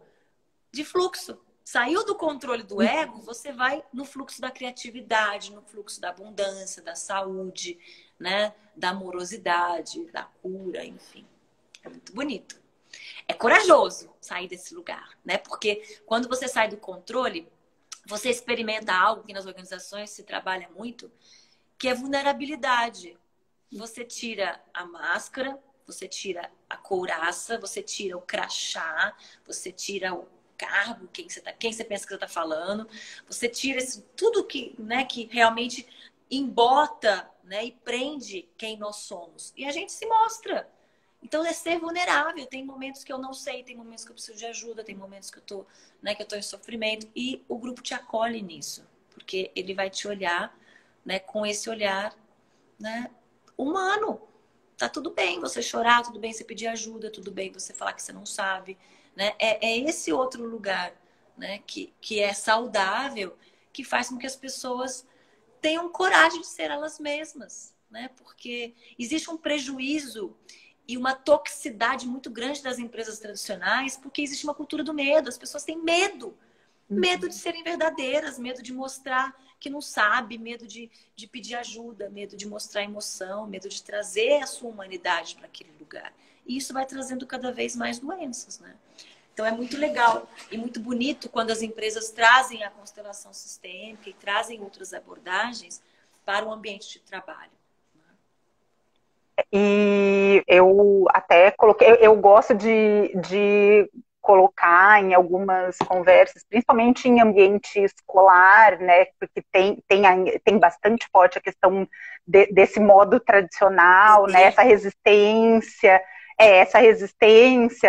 de fluxo. Saiu do controle do ego, você vai no fluxo da criatividade, no fluxo da abundância, da saúde, né? Da amorosidade, da cura, enfim. É muito bonito. É corajoso sair desse lugar, né? Porque quando você sai do controle, você experimenta algo que nas organizações se trabalha muito, que é vulnerabilidade. Você tira a máscara, você tira a couraça, você tira o crachá, você tira o cargo, quem você pensa que você está falando, você tira tudo que, né, que realmente embota, né, e prende quem nós somos. E a gente se mostra. Então é ser vulnerável. Tem momentos que eu não sei, tem momentos que eu preciso de ajuda, tem momentos que eu tô, né, que eu tô em sofrimento. E o grupo te acolhe nisso. Porque ele vai te olhar, né, com esse olhar, né, humano. Tá tudo bem você chorar, tudo bem você pedir ajuda, tudo bem você falar que você não sabe, né? É esse outro lugar, né, que é saudável, que faz com que as pessoas tenham coragem de ser elas mesmas, né? Porque existe um prejuízo e uma toxicidade muito grande das empresas tradicionais, porque existe uma cultura do medo. As pessoas têm medo. Medo de serem verdadeiras, medo de mostrar que não sabe, medo de pedir ajuda, medo de mostrar emoção, medo de trazer a sua humanidade para aquele lugar. E isso vai trazendo cada vez mais doenças, né? Então é muito legal e muito bonito quando as empresas trazem a constelação sistêmica e trazem outras abordagens para o ambiente de trabalho. E eu até coloquei, eu gosto de colocar em algumas conversas, principalmente em ambiente escolar, né, porque tem bastante forte a questão desse modo tradicional, né, essa resistência,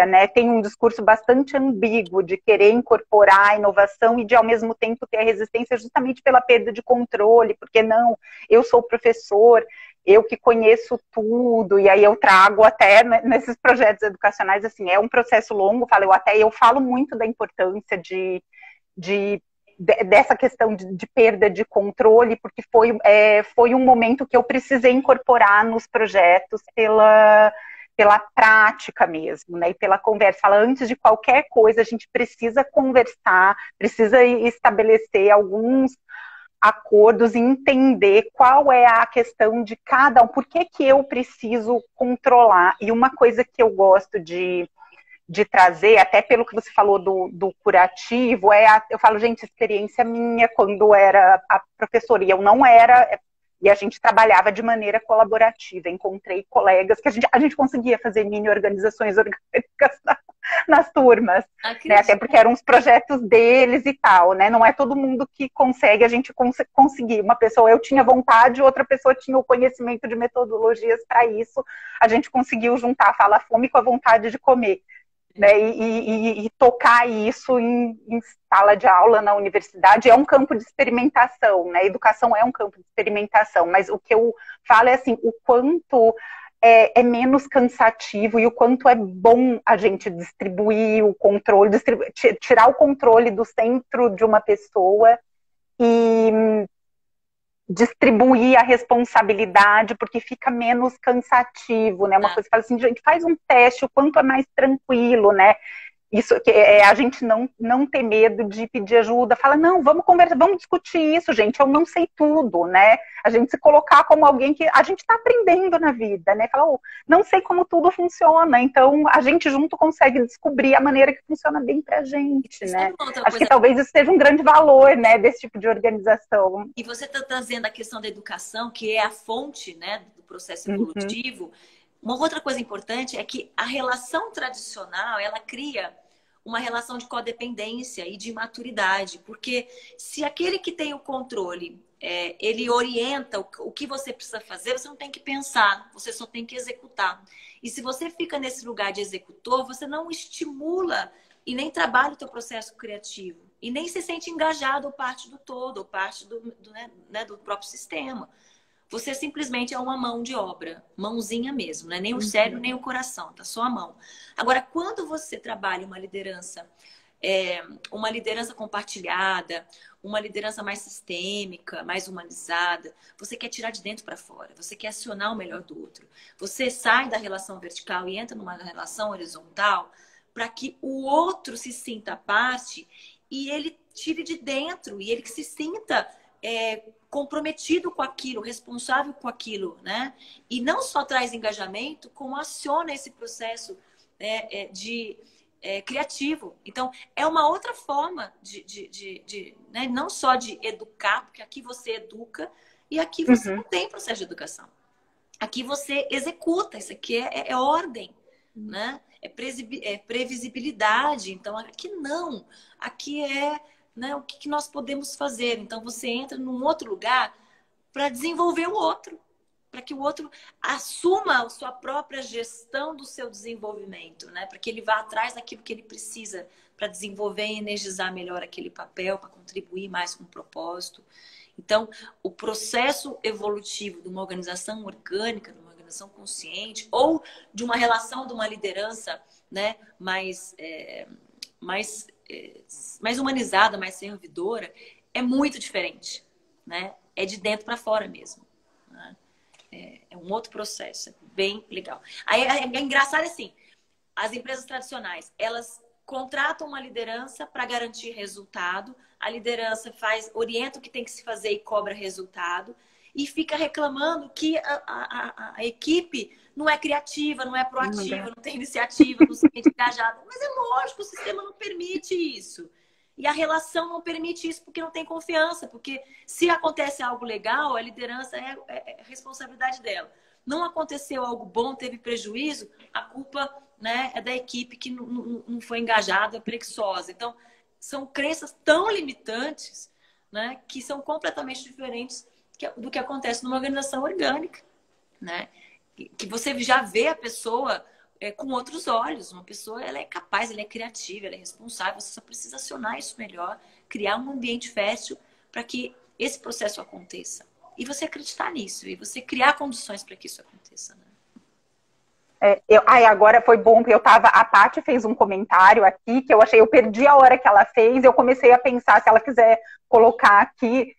né, tem um discurso bastante ambíguo de querer incorporar a inovação e de, ao mesmo tempo, ter a resistência justamente pela perda de controle, porque não, eu sou professor, eu que conheço tudo, e aí eu trago até nesses projetos educacionais, assim, é um processo longo, eu falo muito da importância dessa questão de perda de controle, porque foi um momento que eu precisei incorporar nos projetos pela prática mesmo, né, e pela conversa. Fala, antes de qualquer coisa, a gente precisa conversar, precisa estabelecer alguns acordos e entender qual é a questão de cada um, por que eu preciso controlar. E uma coisa que eu gosto de trazer, até pelo que você falou do curativo, eu falo, gente, experiência minha quando era a professora, e eu não era, e a gente trabalhava de maneira colaborativa, encontrei colegas que a gente conseguia fazer mini organizações orgânicas nas turmas, né? Até porque eram os projetos deles e tal, né? Não é todo mundo que consegue, a gente conseguir. Uma pessoa, eu tinha vontade, outra pessoa tinha o conhecimento de metodologias para isso, a gente conseguiu juntar a fala-fome com a vontade de comer. Né, e tocar isso em sala de aula na universidade é um campo de experimentação, né? Educação é um campo de experimentação, mas o que eu falo é assim, o quanto é menos cansativo e o quanto é bom a gente distribuir o controle, tirar o controle do centro de uma pessoa e distribuir a responsabilidade, porque fica menos cansativo, né? Uma coisa que fala assim, gente, faz um teste, o quanto é mais tranquilo, né? Isso que a gente não ter medo de pedir ajuda, fala, não, vamos conversar, vamos discutir isso, gente, eu não sei tudo, né? A gente se colocar como alguém que a gente está aprendendo na vida, né? Fala, oh, não sei como tudo funciona, então a gente junto consegue descobrir a maneira que funciona bem pra gente, né? Acho que talvez isso seja um grande valor, né, desse tipo de organização. E você está trazendo a questão da educação, que é a fonte, né, do processo evolutivo. Uhum. Uma outra coisa importante é que a relação tradicional, ela cria uma relação de codependência e de maturidade. Porque se aquele que tem o controle, ele orienta o que você precisa fazer, você não tem que pensar, você só tem que executar. E se você fica nesse lugar de executor, você não estimula e nem trabalha o teu processo criativo. E nem se sente engajado ou parte do todo, ou parte do próprio sistema. Você simplesmente é uma mão de obra, mãozinha mesmo, não é nem o cérebro, nem o coração, tá só a mão. Agora, quando você trabalha uma liderança compartilhada, uma liderança mais sistêmica, mais humanizada, você quer tirar de dentro para fora, você quer acionar o melhor do outro. Você sai da relação vertical e entra numa relação horizontal para que o outro se sinta parte e ele tire de dentro, e ele que se sinta comprometido com aquilo, responsável com aquilo, né? E não só traz engajamento, como aciona esse processo criativo. Então, é uma outra forma né? Não só de educar, porque aqui você educa e aqui você não tem processo de educação. Aqui você executa, isso aqui é ordem, né? É previsibilidade. Então, aqui não. Aqui né, o que nós podemos fazer. Então, você entra num outro lugar para desenvolver o outro. Para que o outro assuma a sua própria gestão do seu desenvolvimento, né? Para que ele vá atrás daquilo que ele precisa para desenvolver e energizar melhor aquele papel, para contribuir mais com o propósito. Então, o processo evolutivo de uma organização orgânica, de uma organização consciente, ou de uma relação de uma liderança, né, mais humanizada, mais servidora, é muito diferente, né? É de dentro para fora mesmo, né? É um outro processo, é bem legal. Aí é engraçado assim, as empresas tradicionais, elas contratam uma liderança para garantir resultado, a liderança orienta o que tem que se fazer e cobra resultado, e fica reclamando que a equipe não é criativa, não é proativa, não tem iniciativa, não se sente engajada. Mas é lógico, o sistema não permite isso. E a relação não permite isso porque não tem confiança. Porque se acontece algo legal, a liderança é responsabilidade dela. Não aconteceu algo bom, teve prejuízo, a culpa, né, é da equipe que não foi engajada, é preguiçosa. Então, são crenças tão limitantes, né, que são completamente diferentes do que acontece numa organização orgânica, né? Que você já vê a pessoa com outros olhos. Uma pessoa, ela é capaz, ela é criativa, ela é responsável. Você só precisa acionar isso melhor, criar um ambiente fértil para que esse processo aconteça. E você acreditar nisso, e você criar condições para que isso aconteça, né? Agora foi bom, porque a Paty fez um comentário aqui que eu perdi a hora que ela fez, eu comecei a pensar se ela quiser colocar aqui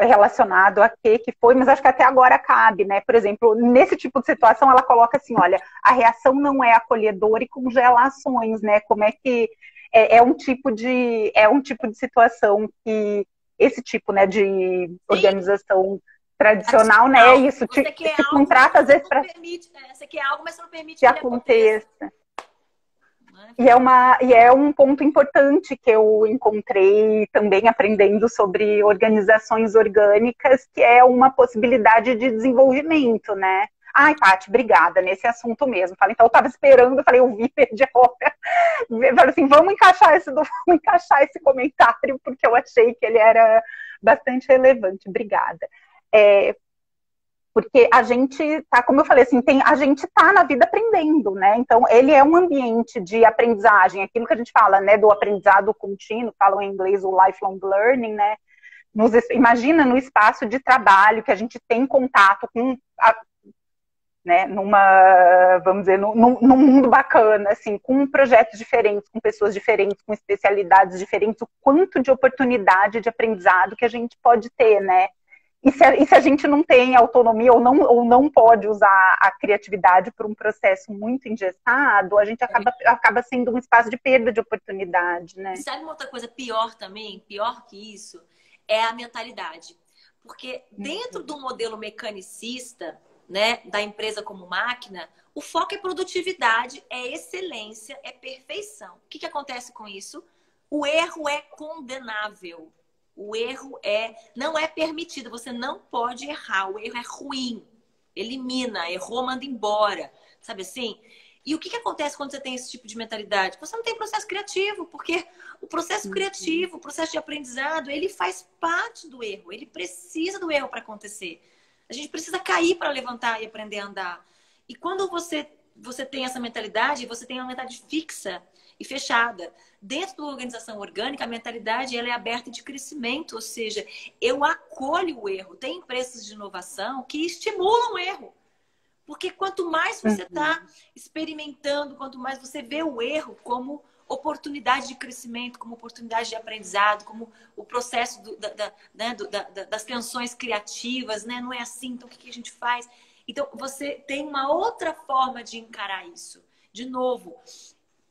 relacionado a que foi, mas acho que até agora cabe, né? Por exemplo, nesse tipo de situação, ela coloca assim, olha, a reação não é acolhedora e congela ações, né? Como é que é um tipo de situação que esse tipo, né, de organização tradicional, né? Isso te contrata às vezes para você quer algo, mas você não permite que aconteça. E é um ponto importante que eu encontrei também aprendendo sobre organizações orgânicas, que é uma possibilidade de desenvolvimento, né? Ai, Paty, obrigada, nesse assunto mesmo. Falei, então eu estava esperando, falei, eu vi, perdi a hora. Falei assim, vamos encaixar esse comentário, porque eu achei que ele era bastante relevante. Obrigada. Porque a gente tá, como eu falei assim, a gente tá na vida aprendendo, né? Então, ele é um ambiente de aprendizagem, aquilo que a gente fala, né, do aprendizado contínuo, falam em inglês o lifelong learning, né? Imagina no espaço de trabalho que a gente tem contato com, né, vamos dizer, num mundo bacana, assim, com projetos diferentes, com pessoas diferentes, com especialidades diferentes, o quanto de oportunidade de aprendizado que a gente pode ter, né? E se a gente não tem autonomia ou não pode usar a criatividade por um processo muito engessado, a gente acaba sendo um espaço de perda de oportunidade, né? E sabe uma outra coisa pior também? Pior que isso? É a mentalidade. Porque dentro do modelo mecanicista, né, da empresa como máquina, o foco é produtividade, é excelência, é perfeição. O que acontece com isso? O erro é condenável. O erro não é permitido, você não pode errar, o erro é ruim, elimina, errou, manda embora, sabe assim? E o que acontece quando você tem esse tipo de mentalidade? Você não tem processo criativo, porque o processo criativo, o processo de aprendizado, ele faz parte do erro, ele precisa do erro para acontecer. A gente precisa cair para levantar e aprender a andar. E quando você tem essa mentalidade, você tem uma mentalidade fixa e fechada. Dentro da organização orgânica, a mentalidade ela é aberta de crescimento, ou seja, eu acolho o erro. Tem empresas de inovação que estimulam o erro. Porque quanto mais você está experimentando, quanto mais você vê o erro como oportunidade de crescimento, como oportunidade de aprendizado, como o processo das tensões criativas, né? Não é assim, então o que a gente faz? Então, você tem uma outra forma de encarar isso. De novo,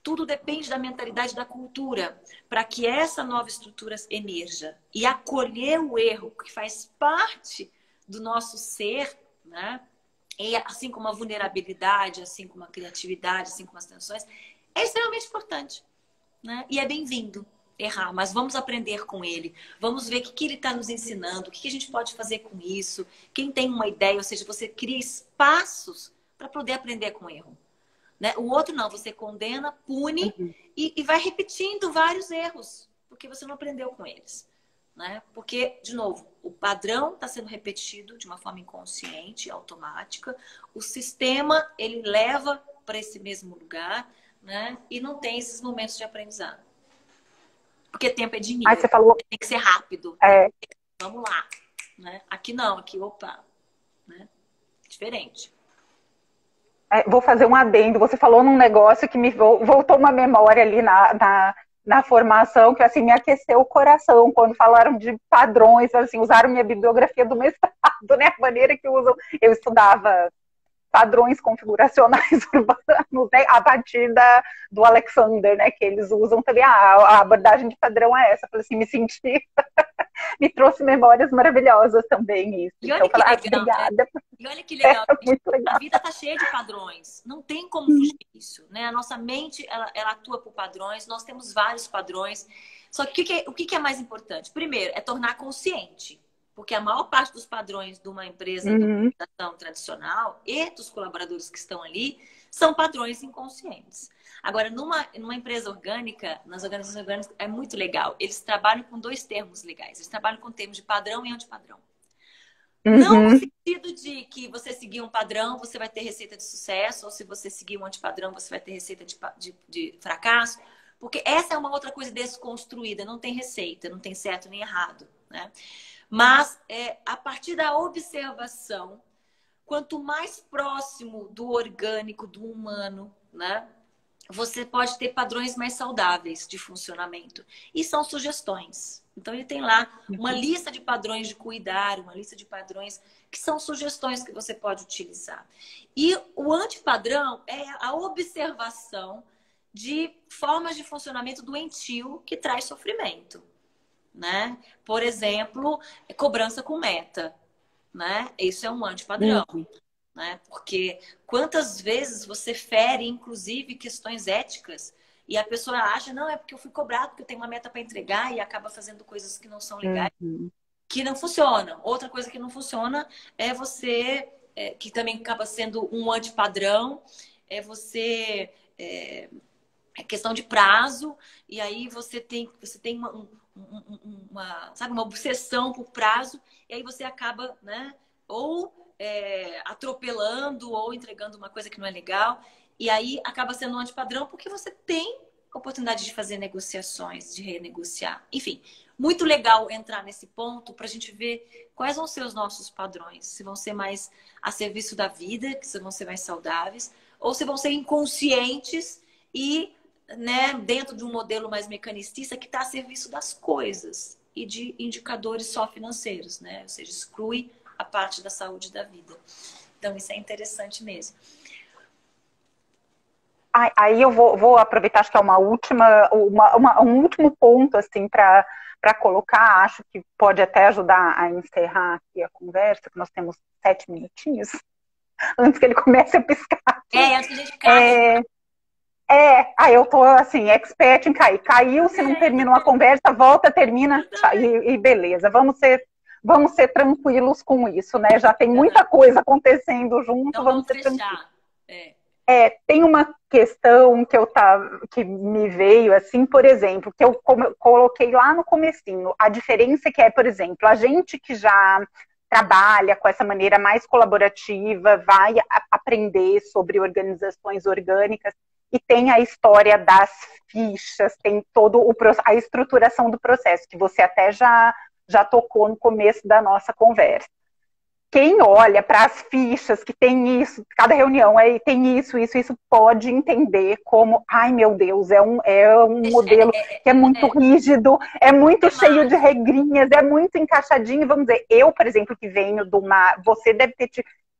tudo depende da mentalidade da cultura, para que essa nova estrutura emerja. E acolher o erro, que faz parte do nosso ser, né? E assim como a vulnerabilidade, assim como a criatividade, assim como as tensões, é extremamente importante, né? E é bem-vindo errar, mas vamos aprender com ele. Vamos ver o que ele está nos ensinando, o que a gente pode fazer com isso. Quem tem uma ideia, ou seja, você cria espaços para poder aprender com o erro. Né? O outro não, você condena, pune e vai repetindo vários erros, porque você não aprendeu com eles. Né? Porque, de novo, o padrão está sendo repetido de uma forma inconsciente, automática. O sistema, ele leva para esse mesmo lugar, né? E não tem esses momentos de aprendizado. Porque tempo é dinheiro. Aí você falou... Tem que ser rápido. É... Vamos lá. Né? Aqui não, aqui, opa. Né? Diferente. Vou fazer um adendo. Você falou num negócio que me voltou uma memória ali na formação, que assim, me aqueceu o coração quando falaram de padrões, assim, usaram minha bibliografia do mestrado, né? A maneira que usam. Eu estudava padrões configuracionais urbanos, né? A partir do Alexander, né? Que eles usam também. A abordagem de padrão é essa. Eu falei assim, me senti... me trouxe memórias maravilhosas também isso. E olha então, que legal, obrigada. E olha que legal. Muito legal. A vida está cheia de padrões. Não tem como fugir disso, né? A nossa mente, ela atua por padrões. Nós temos vários padrões. Só que o que é mais importante? Primeiro, é tornar consciente. Porque a maior parte dos padrões de uma empresa de organização tradicional e dos colaboradores que estão ali são padrões inconscientes. Agora, numa empresa orgânica, nas organizações orgânicas, é muito legal. Eles trabalham com dois termos legais. Eles trabalham com termos de padrão e antipadrão. Não no sentido de que você seguir um padrão, você vai ter receita de sucesso, ou se você seguir um antipadrão, você vai ter receita de fracasso. Porque essa é uma outra coisa desconstruída. Não tem receita, não tem certo nem errado, né? Mas, a partir da observação, quanto mais próximo do orgânico, do humano, né? Você pode ter padrões mais saudáveis de funcionamento. E são sugestões. Então, ele tem lá uma lista de padrões de cuidar, uma lista de padrões que são sugestões que você pode utilizar. E o antipadrão é a observação de formas de funcionamento doentio que traz sofrimento. Né? Por exemplo, cobrança com meta. Né? Isso é um antipadrão. Né? Porque quantas vezes você fere, inclusive, questões éticas e a pessoa acha, não, é porque eu fui cobrado, porque eu tenho uma meta para entregar e acaba fazendo coisas que não são legais, que não funcionam. Outra coisa que não funciona é você, que também acaba sendo um antipadrão, é você... É questão de prazo, e aí você tem uma obsessão por prazo, e aí você acaba, né, ou atropelando ou entregando uma coisa que não é legal, e aí acaba sendo um antipadrão porque você tem oportunidade de fazer negociações, de renegociar. Enfim, muito legal entrar nesse ponto para a gente ver quais vão ser os nossos padrões, se vão ser mais a serviço da vida, se vão ser mais saudáveis, ou se vão ser inconscientes e, né, dentro de um modelo mais mecanicista que está a serviço das coisas e de indicadores só financeiros, né? Ou seja, exclui a parte da saúde da vida. Então, isso é interessante mesmo. Aí eu vou aproveitar, acho que é um último ponto assim, para colocar, acho que pode até ajudar a encerrar aqui a conversa, que nós temos 7 minutinhos, antes que ele comece a piscar. Antes que a gente caia. Eu tô assim, expert em cair. Caiu, se não termina uma conversa, volta, termina e beleza. Vamos ser tranquilos com isso, né? Já tem muita coisa acontecendo junto, então, vamos ser fechar. tranquilos. Tem uma questão que me veio, assim, por exemplo, que eu coloquei lá no comecinho. A diferença que é, por exemplo, a gente que já trabalha com essa maneira mais colaborativa, vai aprender sobre organizações orgânicas, e tem a história das fichas, tem toda a estruturação do processo, que você até já tocou no começo da nossa conversa. Quem olha para as fichas, que tem isso, cada reunião aí tem isso, pode entender como, ai meu Deus, é um modelo que é muito rígido, é muito cheio de regrinhas, é muito encaixadinho. Vamos dizer, eu, por exemplo, que venho de uma... Você deve ter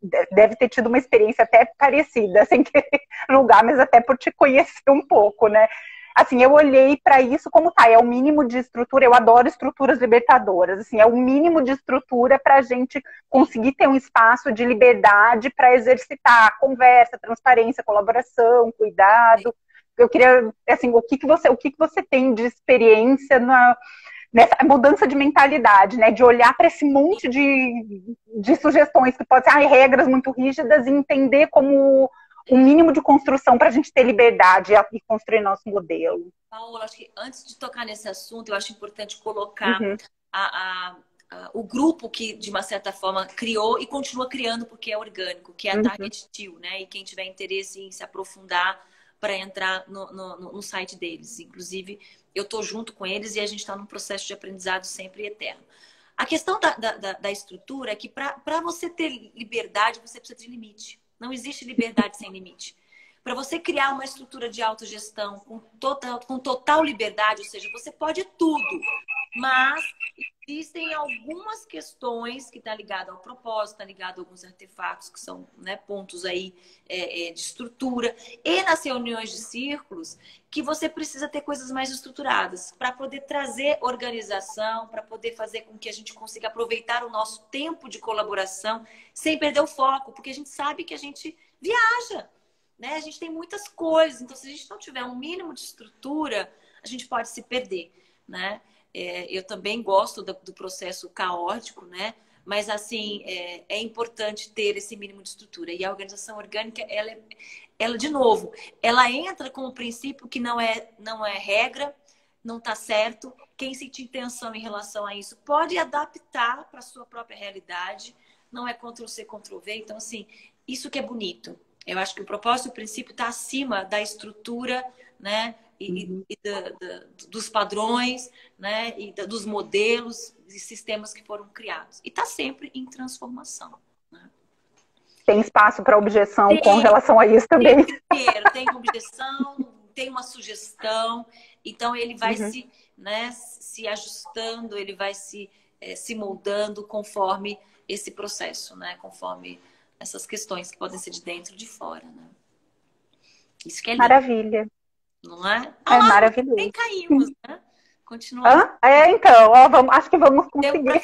deve ter tido uma experiência até parecida, sem querer julgar, mas até por te conhecer um pouco, né? Assim, eu olhei para isso como tá, é o mínimo de estrutura, eu adoro estruturas libertadoras, assim, é o mínimo de estrutura para a gente conseguir ter um espaço de liberdade para exercitar conversa, transparência, colaboração, cuidado. Eu queria, assim, o que que você tem de experiência nessa mudança de mentalidade, né? De olhar para esse monte de sugestões que podem ser regras muito rígidas e entender como um mínimo de construção para a gente ter liberdade e construir nosso modelo. Paola, acho que antes de tocar nesse assunto, eu acho importante colocar o grupo que, de uma certa forma, criou e continua criando porque é orgânico, que é a Target Till, né? E quem tiver interesse em se aprofundar para entrar no site deles. Inclusive, eu estou junto com eles e a gente está num processo de aprendizado sempre eterno. A questão da estrutura é que para você ter liberdade, você precisa de limite. Não existe liberdade sem limite. Para você criar uma estrutura de autogestão com total liberdade, ou seja, você pode tudo, mas existem algumas questões que estão ligadas ao propósito, estão ligadas a alguns artefatos que são, né, pontos aí de estrutura. E nas reuniões de círculos, que você precisa ter coisas mais estruturadas para poder trazer organização, para poder fazer com que a gente consiga aproveitar o nosso tempo de colaboração sem perder o foco, porque a gente sabe que a gente viaja, né? A gente tem muitas coisas, então se a gente não tiver um mínimo de estrutura, a gente pode se perder, né? Eu também gosto do processo caótico, né? Mas, assim, é importante ter esse mínimo de estrutura. E a organização orgânica, ela de novo, ela entra com o princípio que não é regra, não está certo. Quem sentir intenção em relação a isso pode adaptar para a sua própria realidade. Não é Ctrl+C, Ctrl+V. Então, assim, isso que é bonito. Eu acho que o propósito e o princípio está acima da estrutura, né? Dos padrões, né? E dos modelos e sistemas que foram criados. E está sempre em transformação. Né? Tem espaço para objeção com relação a isso também. Tem objeção, tem uma sugestão. Então, ele vai se ajustando, ele vai se moldando conforme esse processo, né? Conforme essas questões que podem ser de dentro e de fora. Né? Isso que é lindo. Maravilha. Não é? É maravilhoso. Nem caímos, né? Continuamos. Então, ó, acho que vamos conseguir.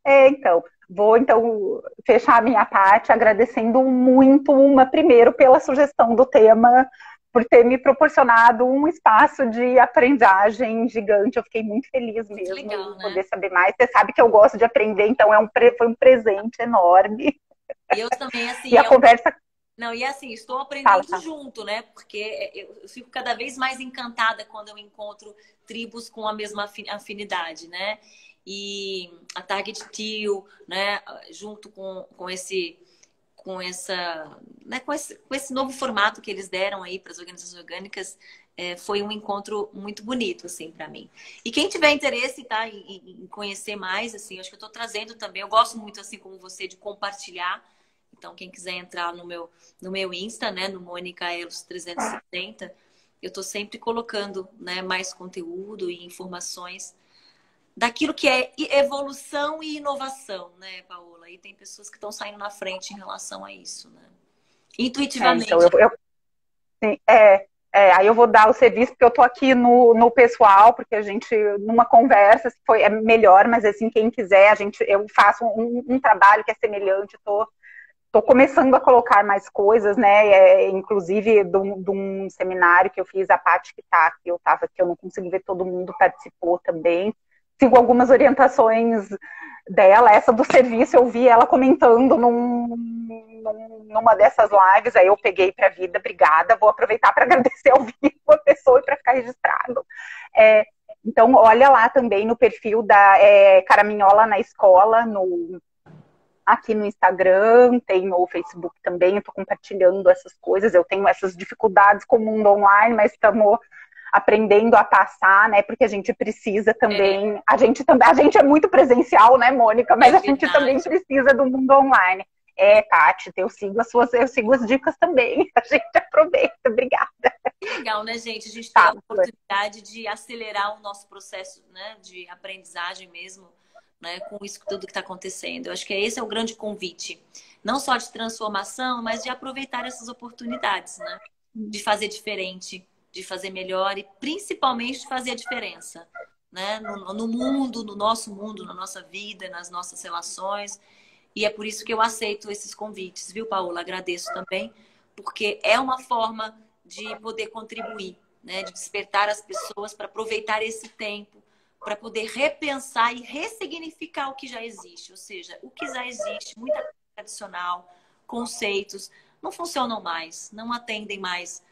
Então, vou fechar a minha parte agradecendo muito, primeiro pela sugestão do tema, por ter me proporcionado um espaço de aprendizagem gigante. Eu fiquei muito feliz mesmo legal, de poder saber mais. Você sabe que eu gosto de aprender, então foi um presente enorme. Eu também, assim... E a conversa... Não, e assim, estou aprendendo junto, né? Porque eu fico cada vez mais encantada quando eu encontro tribos com a mesma afinidade, né? E a Target Till, né? Junto com esse novo formato que eles deram aí para as organizações orgânicas, foi um encontro muito bonito, assim, para mim. E quem tiver interesse, tá, em conhecer mais, assim, acho que eu estou trazendo também. Eu gosto muito, assim como você, de compartilhar. Então, quem quiser entrar no meu Insta, né, no Mônica Elos 360, eu estou sempre colocando, né, mais conteúdo e informações daquilo que é evolução e inovação, né, Paola? E tem pessoas que estão saindo na frente em relação a isso, né? Intuitivamente. Aí eu vou dar o serviço, porque eu estou aqui no pessoal, porque a gente, numa conversa, é melhor, mas assim, quem quiser, eu faço um trabalho que é semelhante, Estou começando a colocar mais coisas, né? Inclusive de um seminário que eu fiz, a Paty que tá, que eu estava aqui, eu não consegui ver, todo mundo participou também. Sigo algumas orientações dela, essa do serviço eu vi ela comentando numa dessas lives, aí eu peguei para a vida, obrigada, vou aproveitar para agradecer ao vivo a pessoa e para ficar registrado. Então, olha lá também no perfil da Caraminhola na Escola, aqui no Instagram, tem no Facebook também, eu estou compartilhando essas coisas, eu tenho essas dificuldades com o mundo online, mas estamos aprendendo a passar, né, porque a gente precisa também, a gente é muito presencial, né, Mônica, mas a gente também precisa do mundo online. Tati, eu sigo as dicas também, a gente aproveita, obrigada. Legal, né, gente, a gente tem a oportunidade de acelerar o nosso processo, né, de aprendizagem mesmo, né, com isso tudo que está acontecendo. Eu acho que esse é o grande convite, não só de transformação, mas de aproveitar essas oportunidades, né, de fazer diferente, de fazer melhor e principalmente de fazer a diferença, né, no mundo, no nosso mundo, na nossa vida, nas nossas relações. E é por isso que eu aceito esses convites, viu, Paola? Agradeço também, porque é uma forma de poder contribuir, né? De despertar as pessoas para aproveitar esse tempo, para poder repensar e ressignificar o que já existe. Ou seja, o que já existe, muita coisa tradicional, conceitos, não funcionam mais, não atendem mais